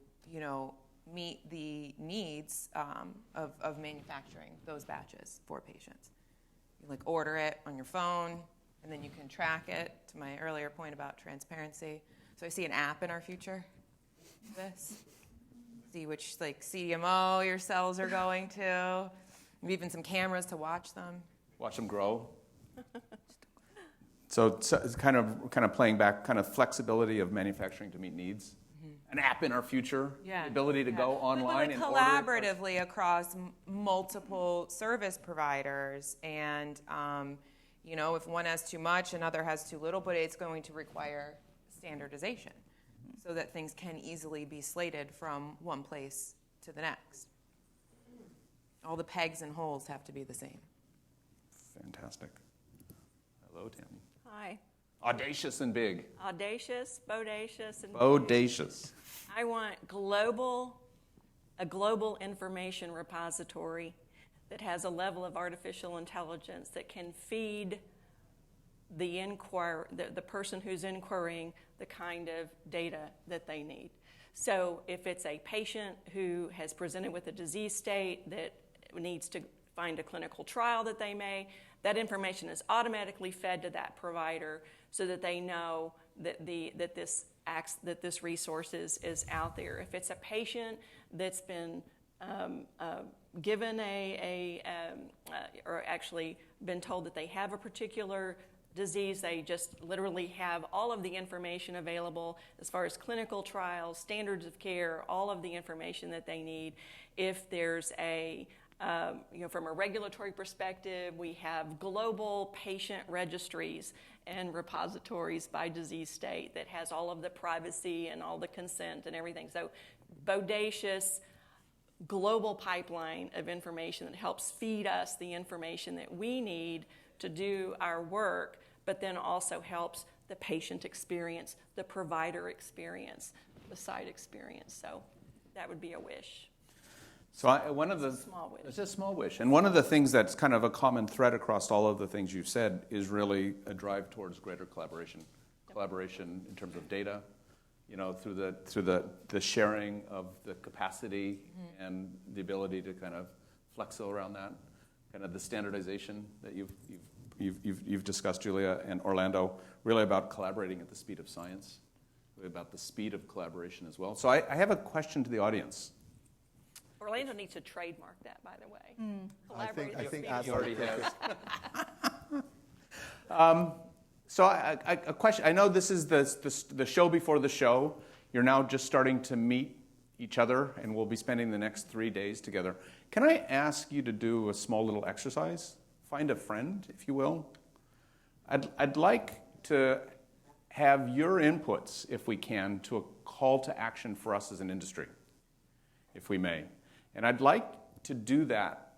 meet the needs of manufacturing those batches for patients. You order it on your phone, and then you can track it, to my earlier point about transparency. So I see an app in our future. See which CDMO your cells are going to. Maybe even some cameras to watch them. Watch them grow. So it's kind of playing back, kind of flexibility of manufacturing to meet needs. An app in our future, the ability to go online and collaboratively across multiple service providers, and if one has too much, another has too little, but it's going to require standardization so that things can easily be slated from one place to the next. All the pegs and holes have to be the same. Fantastic. Hello, Tammy. Hi. Audacious and big. Audacious, bodacious, and bodacious. I want a global information repository that has a level of artificial intelligence that can feed the person who's inquiring the kind of data that they need. So if it's a patient who has presented with a disease state that needs to find a clinical trial that information is automatically fed to that provider so that they know that this resource is out there. If it's a patient that's been given or actually been told that they have a particular disease, they just literally have all of the information available as far as clinical trials, standards of care, all of the information that they need. If there's from a regulatory perspective, we have global patient registries and repositories by disease state that has all of the privacy and all the consent and everything. So bodacious global pipeline of information that helps feed us the information that we need to do our work, but then also helps the patient experience, the provider experience, the site experience. So that would be a wish. So it's a small wish. And one of the things that's kind of a common thread across all of the things you've said is really a drive towards greater collaboration. Yep. Collaboration in terms of data, through the sharing of the capacity and the ability to kind of flex around that, kind of the standardization that you've discussed, Julia and Orlando, really about collaborating at the speed of science, really about the speed of collaboration as well. So I have a question to the audience. Orlando needs to trademark that, by the way. I think he already has. So a question. I know this is the show before the show. You're now just starting to meet each other, and we'll be spending the next 3 days together. Can I ask you to do a small little exercise? Find a friend, if you will. I'd like to have your inputs, if we can, to a call to action for us as an industry, if we may. And I'd like to do that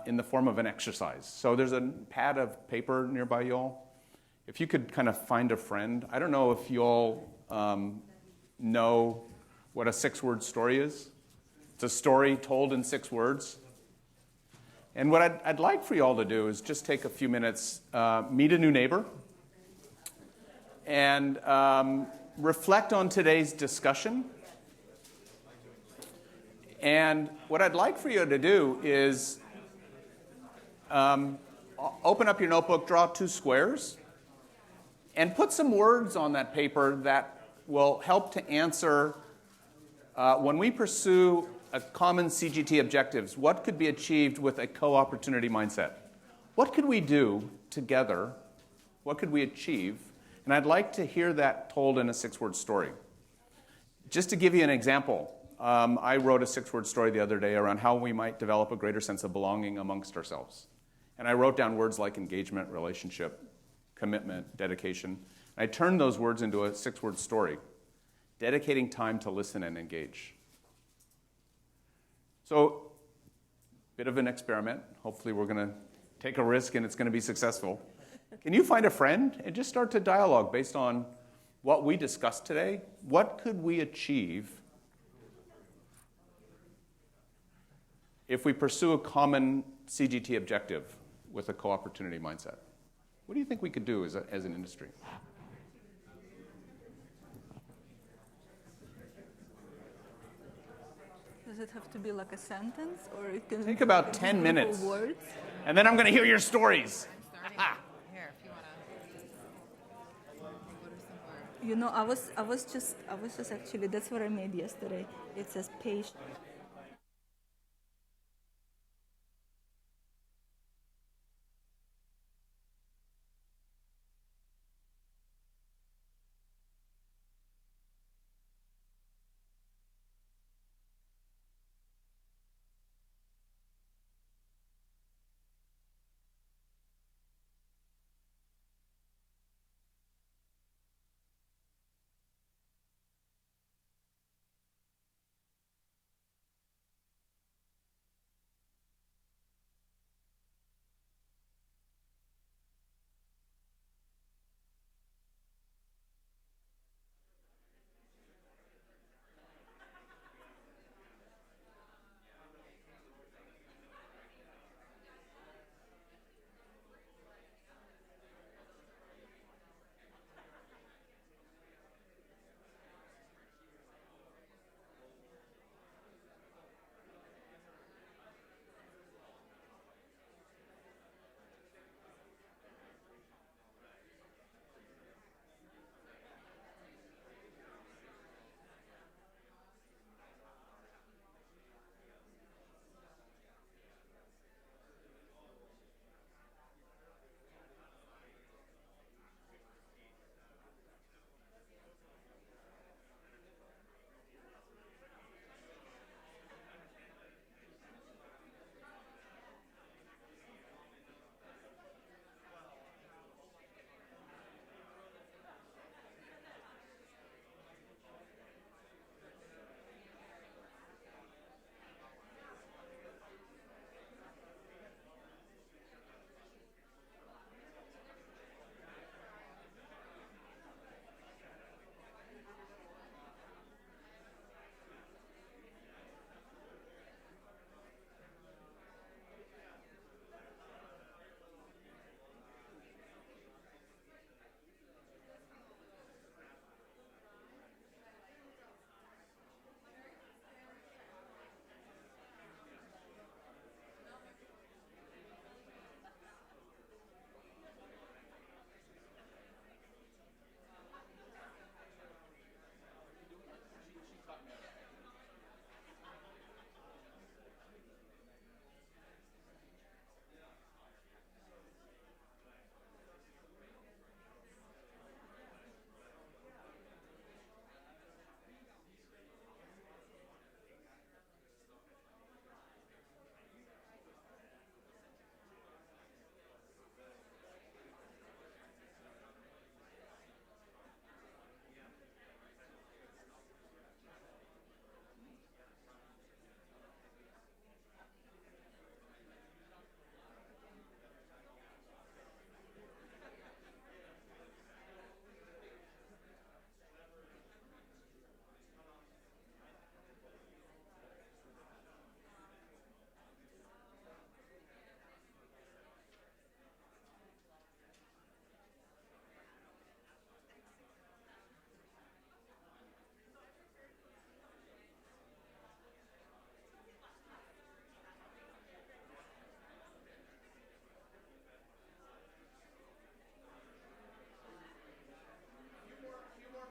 in the form of an exercise. So there's a pad of paper nearby y'all. If you could kind of find a friend. I don't know if y'all know what a 6-word story is. It's a story told in 6 words. And what I'd like for y'all to do is just take a few minutes, meet a new neighbor, and reflect on today's discussion. And what I'd like for you to do is open up your notebook, draw 2 squares, and put some words on that paper that will help to answer when we pursue a common CGT objectives, what could be achieved with a co-opportunity mindset? What could we do together? What could we achieve? And I'd like to hear that told in a 6-word story. Just to give you an example, I wrote a 6-word story the other day around how we might develop a greater sense of belonging amongst ourselves. And I wrote down words like engagement, relationship, commitment, dedication. I turned those words into a 6-word story, dedicating time to listen and engage. So, bit of an experiment. Hopefully we're going to take a risk and it's going to be successful. Can you find a friend and just start to dialogue based on what we discussed today? What could we achieve if we pursue a common CGT objective with a co-opportunity mindset? What do you think we could do as an industry? Does it have to be like a sentence, or it can take about 10 minutes, words? And then I'm going to hear your stories. Here, if you want to. I was just actually, that's what I made yesterday. It says patient.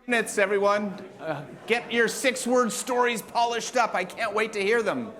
Minutes, everyone. Get your 6-word stories polished up. I can't wait to hear them.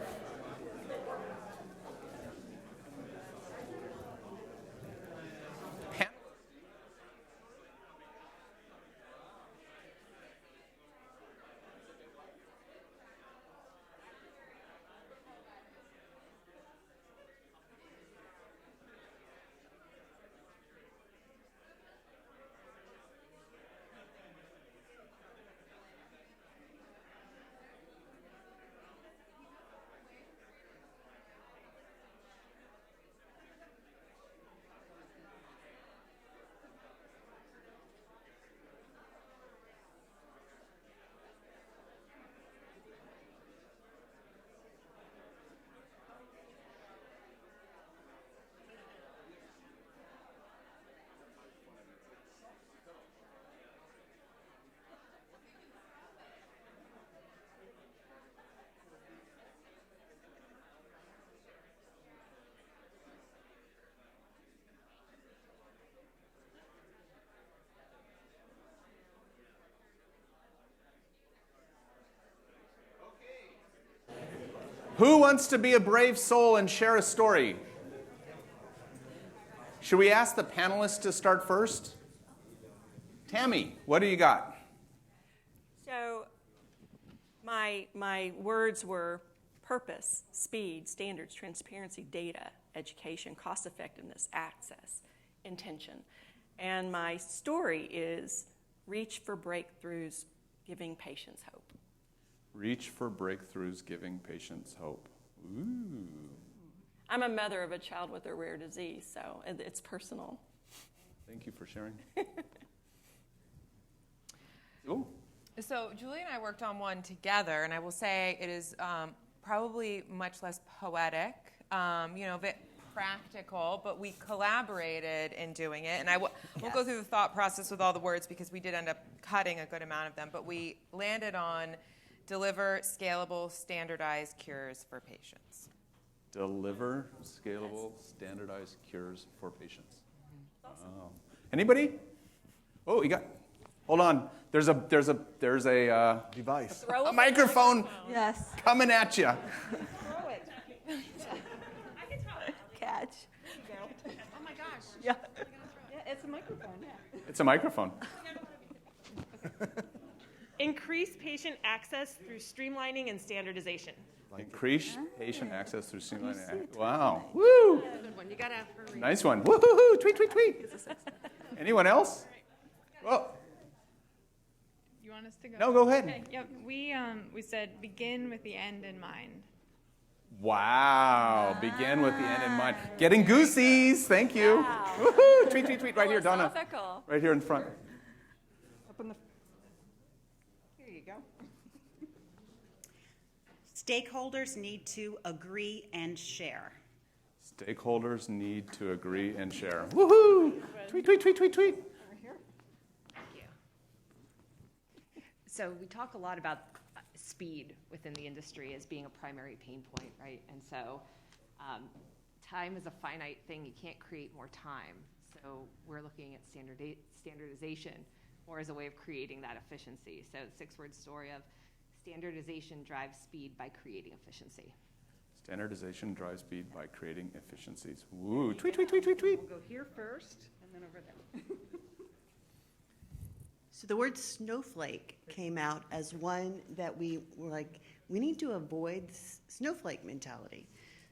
Who wants to be a brave soul and share a story? Should we ask the panelists to start first? Tammy, what do you got? So my words were purpose, speed, standards, transparency, data, education, cost effectiveness, access, intention. And my story is reach for breakthroughs, giving patients hope. Reach for breakthroughs, giving patients hope. Ooh. I'm a mother of a child with a rare disease, so it's personal. Thank you for sharing. Oh. So Julie and I worked on one together, and I will say it is probably much less poetic, a bit practical, but we collaborated in doing it. And I won't go through the thought process with all the words because we did end up cutting a good amount of them, but we landed on deliver scalable, standardized cures for patients. Deliver scalable, standardized cures for patients. Awesome. Wow. Anybody? Oh, you got. Hold on. There's a Device. a microphone Yes. coming at you. Throw it. I can throw it. Catch. Oh my gosh. Yeah. Yeah, it's a microphone, yeah. It's a microphone. Increase patient access through streamlining and standardization. Increase patient access through streamlining. Wow. Woo. Good one. You gotta hurry. Nice one. Woo-hoo-hoo. Tweet, tweet, tweet. Anyone else? Well, You want us to go? no, go ahead. Okay. Yep. We said begin with the end in mind. Wow. Begin with the end in mind. Getting goosies. Thank you. Wow. Woohoo. Tweet, tweet, tweet. Right here, Donna. Philosophical. Right here in front. Up in the... Here you go. Stakeholders need to agree and share. Stakeholders need to agree and share. Woohoo! Tweet, tweet, tweet, tweet, tweet. Over here. Thank you. So we talk a lot about speed within the industry as being a primary pain point, right? And so time is a finite thing. You can't create more time. So we're looking at standardization more as a way of creating that efficiency. So 6-word story of standardization drives speed by creating efficiency. Standardization drives speed by creating efficiencies. Woo! Tweet, tweet, tweet, tweet, tweet. We'll go here first, and then over there. So the word snowflake came out as one that we were like, we need to avoid snowflake mentality.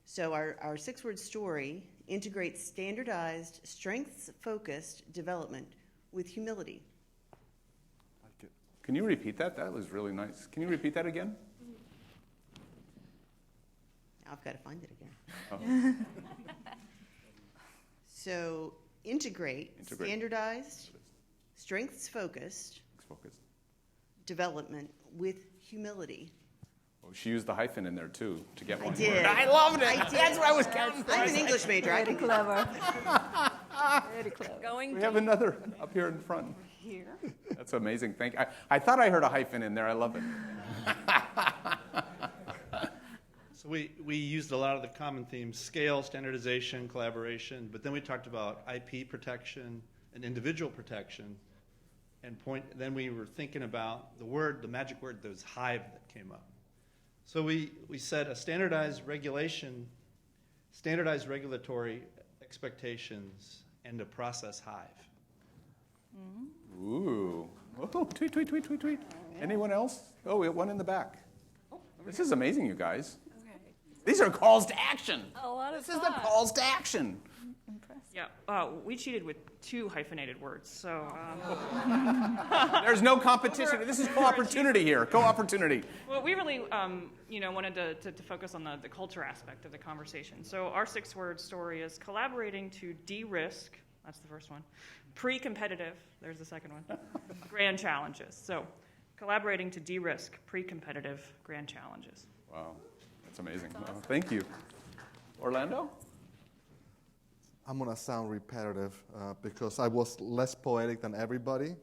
So our 6-word story integrates standardized, strengths-focused development with humility. Like it. Can you repeat that? That was really nice. Can you repeat that again? Now I've got to find it Oh. again. So integrate. Standardized, strengths-focused Focus. development with humility. Oh, she used the hyphen in there too to get one did. word. I loved it. I did. That's what I was counting for. I'm an English major. I Very can clever. Very clever. Going We have another up here in front. here. That's amazing. Thank you. I thought I heard a hyphen in there. I love it. So we used a lot of the common themes: scale, standardization, collaboration. But then we talked about IP protection and individual protection. and then we were thinking about the magic word, those hive that came up. So we said a standardized regulatory expectations, and a process hive. Ooh. Oh, tweet, tweet, tweet, tweet, tweet. Anyone else? Oh, we have one in the back. This is amazing, you guys. Okay. These are calls to action. A lot of This is the calls to action. Yeah, we cheated with 2 hyphenated words, so. There's no competition. This is CoOpportunity here. CoOpportunity. Well, we really, wanted to focus on the culture aspect of the conversation. So our 6-word story is collaborating to de-risk. That's the first one. Pre-competitive. There's the second one. Grand challenges. So, collaborating to de-risk pre-competitive grand challenges. Wow, that's amazing. Wow, thank you. Orlando? I'm going to sound repetitive because I was less poetic than everybody.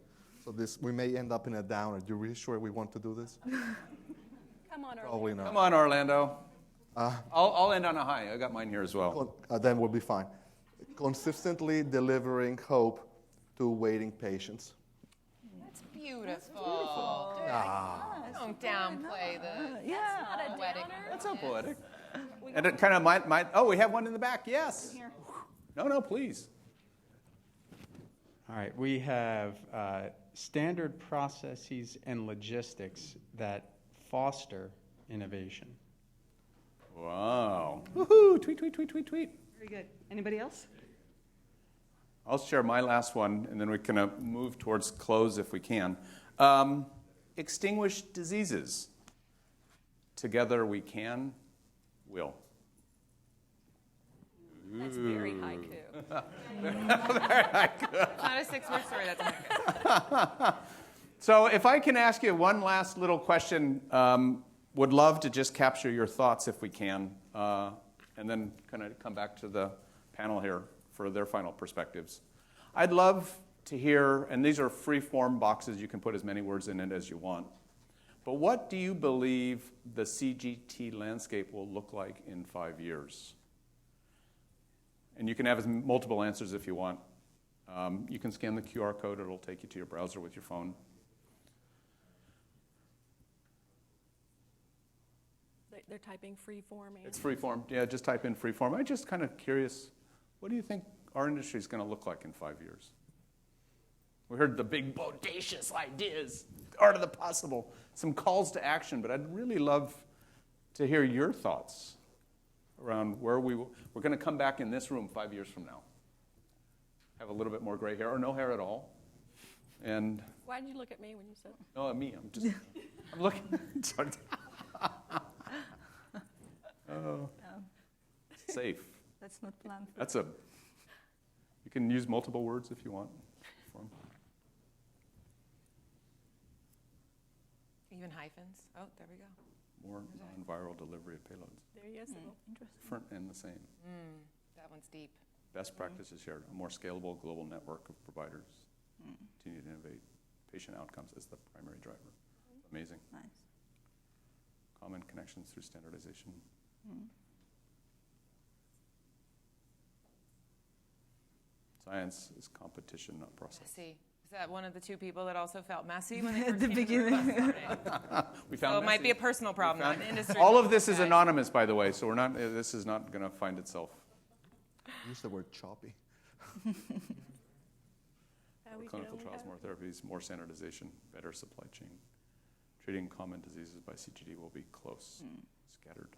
So we may end up in a downer. You really sure we want to do this? Come on, Orlando. Probably not. Come on, Orlando. I'll end on a high. I got mine here as well. Then we'll be fine. Consistently delivering hope to waiting patients. That's beautiful. Don't downplay the poetic. That's so poetic. And it kind of might. Oh, we have one in the back. Yes. No, please. All right. We have standard processes and logistics that foster innovation. Wow. Woohoo! Tweet, tweet, tweet, tweet, tweet. Very good. Anybody else? I'll share my last one, and then we can move towards close if we can. Extinguish diseases. Together we can, will. That's very haiku. Very haiku. Not a 6-word story, that's haiku. So if I can ask you one last little question, would love to just capture your thoughts if we can, and then kind of come back to the panel here for their final perspectives. I'd love to hear, and these are free-form boxes, you can put as many words in it as you want, but what do you believe the CGT landscape will look like in 5 years? And you can have as multiple answers if you want. You can scan the QR code, it'll take you to your browser with your phone. They're typing free form. It's free form, yeah, just type in free form. I'm just kind of curious, what do you think our industry is going to look like in 5 years? We heard the big, bodacious ideas, art of the possible, some calls to action, but I'd really love to hear your thoughts around where we're going to come back in this room 5 years from now. Have a little bit more gray hair, or no hair at all. And why did you look at me when you said? No, me. I'm looking. Sorry. Oh, safe. That's not planned. You can use multiple words if you want. Even hyphens. Oh, there we go. More non-viral delivery of payloads. There you go. Interesting. Different and the same. That one's deep. Best practices shared. A more scalable global network of providers. Continue to innovate. Patient outcomes as the primary driver. Amazing. Nice. Common connections through standardization. Science is competition, not process. Messy. Is that one of the 2 people that also felt messy when they first At the came beginning? We found so it might messy. be a personal problem, not an industry. All of this is anonymous, by the way, so this is not going to find itself. Use the word choppy. More clinical trials, more therapies, more standardization, better supply chain. Treating common diseases by CGT will be close, scattered.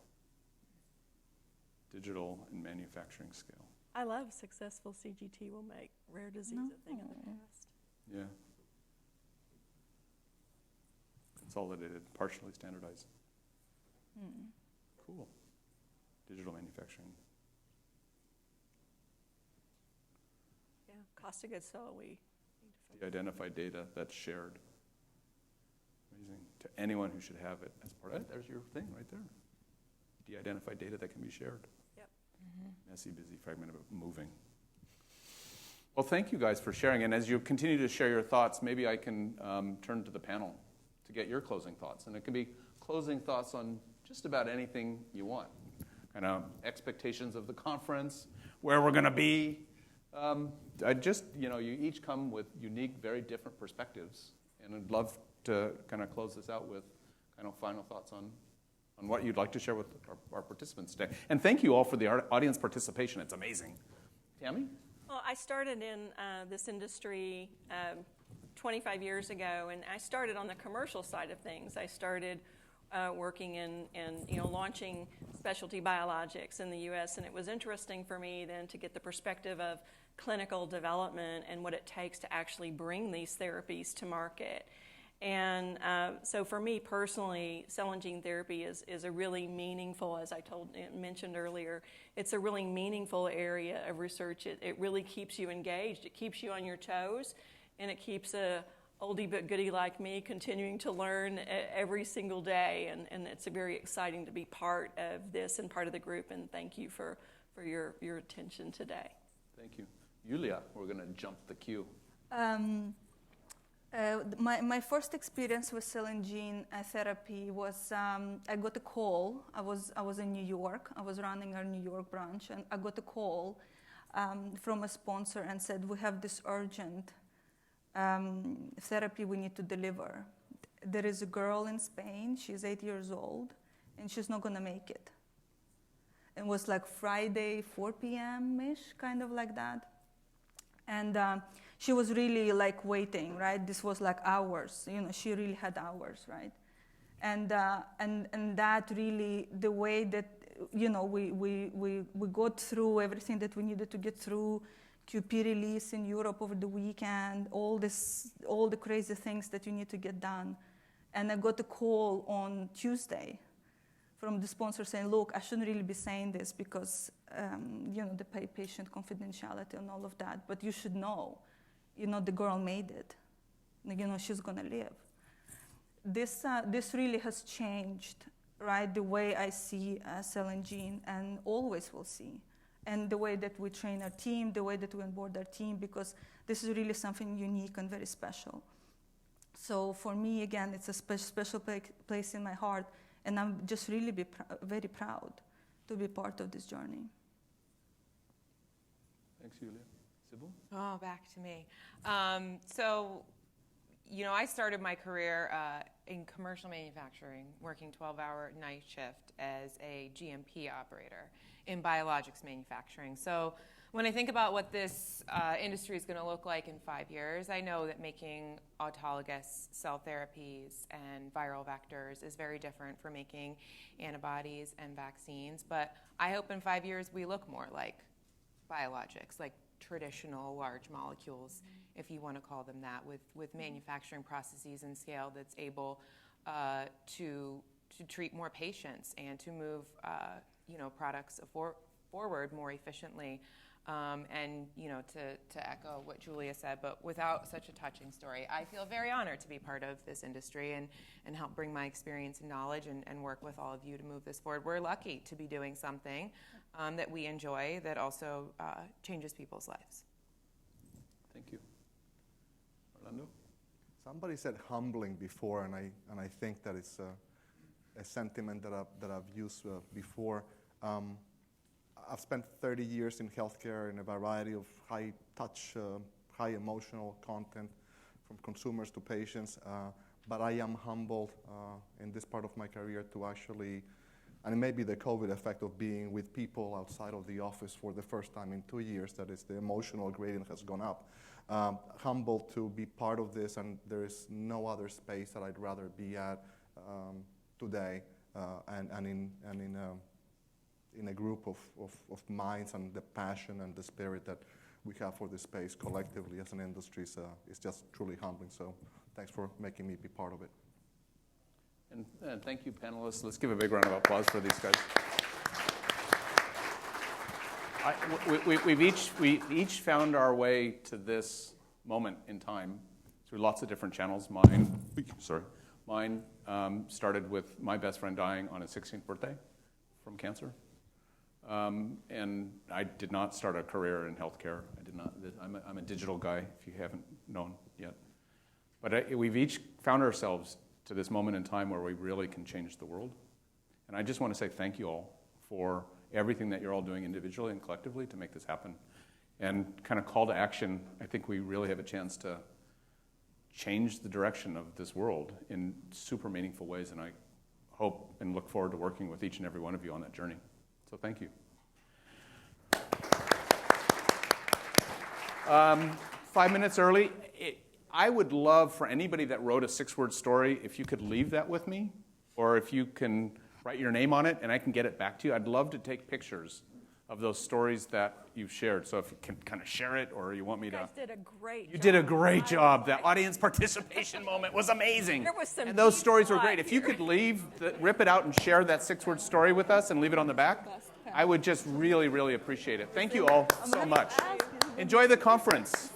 Digital and manufacturing scale. I love successful CGT will make rare disease a thing of the past. Yeah. Consolidated, partially standardized. Cool. Digital manufacturing. Yeah, cost of goods sold, we need to De-identify data that's shared. Amazing. To anyone who should have it as part of it. There's your thing right there. De-identify data that can be shared. Yep. Messy, busy, fragmented, but moving. Well, thank you guys for sharing. And as you continue to share your thoughts, maybe I can turn to the panel to get your closing thoughts. And it can be closing thoughts on just about anything you want. Kind of expectations of the conference, where we're going to be, I just, you each come with unique, very different perspectives, and I'd love to kind of close this out with kind of final thoughts on what you'd like to share with our participants today. And thank you all for the audience participation. It's amazing. Tammy? Well, I started in this industry 25 years ago, and I started on the commercial side of things. I started working in launching specialty biologics in the U.S., and it was interesting for me then to get the perspective of clinical development and what it takes to actually bring these therapies to market. And so for me personally, cell and gene therapy is a really meaningful, as I mentioned earlier, it's a really meaningful area of research. It really keeps you engaged. It keeps you on your toes, and it keeps a oldie but goodie like me continuing to learn every single day. And it's very exciting to be part of this and part of the group. And thank you for your attention today. Thank you. Yulia, we're going to jump the queue. My first experience with cell and gene therapy was I got a call. I was in New York. I was running our New York branch, and I got a call from a sponsor and said, we have this urgent therapy we need to deliver. There is a girl in Spain. She's 8 years old, and she's not going to make it. It was like Friday, 4 p.m.-ish, kind of like that. And she was really like waiting, right? This was like hours. She really had hours, right? And that really, the way that we got through everything that we needed to get through, QP release in Europe over the weekend, all the crazy things that you need to get done. And I got a call on Tuesday from the sponsor saying, look, I shouldn't really be saying this because, the patient confidentiality and all of that, but you should know, the girl made it. She's going to live. This really has changed, right, the way I see cell and gene and always will see. And the way that we train our team, the way that we onboard our team, because this is really something unique and very special. So for me, again, it's a special place in my heart, and I'm just really very proud to be part of this journey. Thanks, Yulia. Sybil? Oh, back to me. I started my career in commercial manufacturing, working 12-hour night shift as a GMP operator in biologics manufacturing. So when I think about what this industry is going to look like in 5 years, I know that making autologous cell therapies and viral vectors is very different from making antibodies and vaccines. But I hope in 5 years we look more like biologics, like traditional large molecules, if you want to call them that, with manufacturing processes and scale that's able to treat more patients and to move products forward more efficiently. To echo what Julia said, but without such a touching story, I feel very honored to be part of this industry and help bring my experience and knowledge and work with all of you to move this forward. We're lucky to be doing something that we enjoy that also changes people's lives. Thank you. Orlando? Somebody said humbling before, and I think that it's a sentiment that I've used before. I've spent 30 years in healthcare in a variety of high-touch, high-emotional content from consumers to patients, but I am humbled in this part of my career to actually, and it may be the COVID effect of being with people outside of the office for the first time in 2 years, that is, the emotional gradient has gone up. Humbled to be part of this, and there is no other space that I'd rather be at today, and in a group of minds, and the passion and the spirit that we have for this space collectively as an industry is just truly humbling. So thanks for making me be part of it. And thank you, panelists. Let's give a big round of applause for these guys. We each found our way to this moment in time through lots of different channels. Mine started with my best friend dying on his 16th birthday from cancer. And I did not start a career in healthcare. I did not. I'm a digital guy, if you haven't known yet. But we've each found ourselves to this moment in time where we really can change the world. And I just want to say thank you all for everything that you're all doing individually and collectively to make this happen. and kind of call to action, I think we really have a chance to change the direction of this world in super meaningful ways, and I hope and look forward to working with each and every one of you on that journey. So thank you. 5 minutes early. I would love for anybody that wrote a 6-word story, if you could leave that with me, or if you can write your name on it and I can get it back to you. I'd love to take pictures of those stories that you've shared. So if you can kind of share it, or you want me to. You guys did a great job. You did a great job. That audience participation moment was amazing. There was some and those deep stories were thought great. If you here. could rip it out and share that 6-word story with us and leave it on the back, I would just really, really appreciate it. Thank you all so much. Enjoy the conference.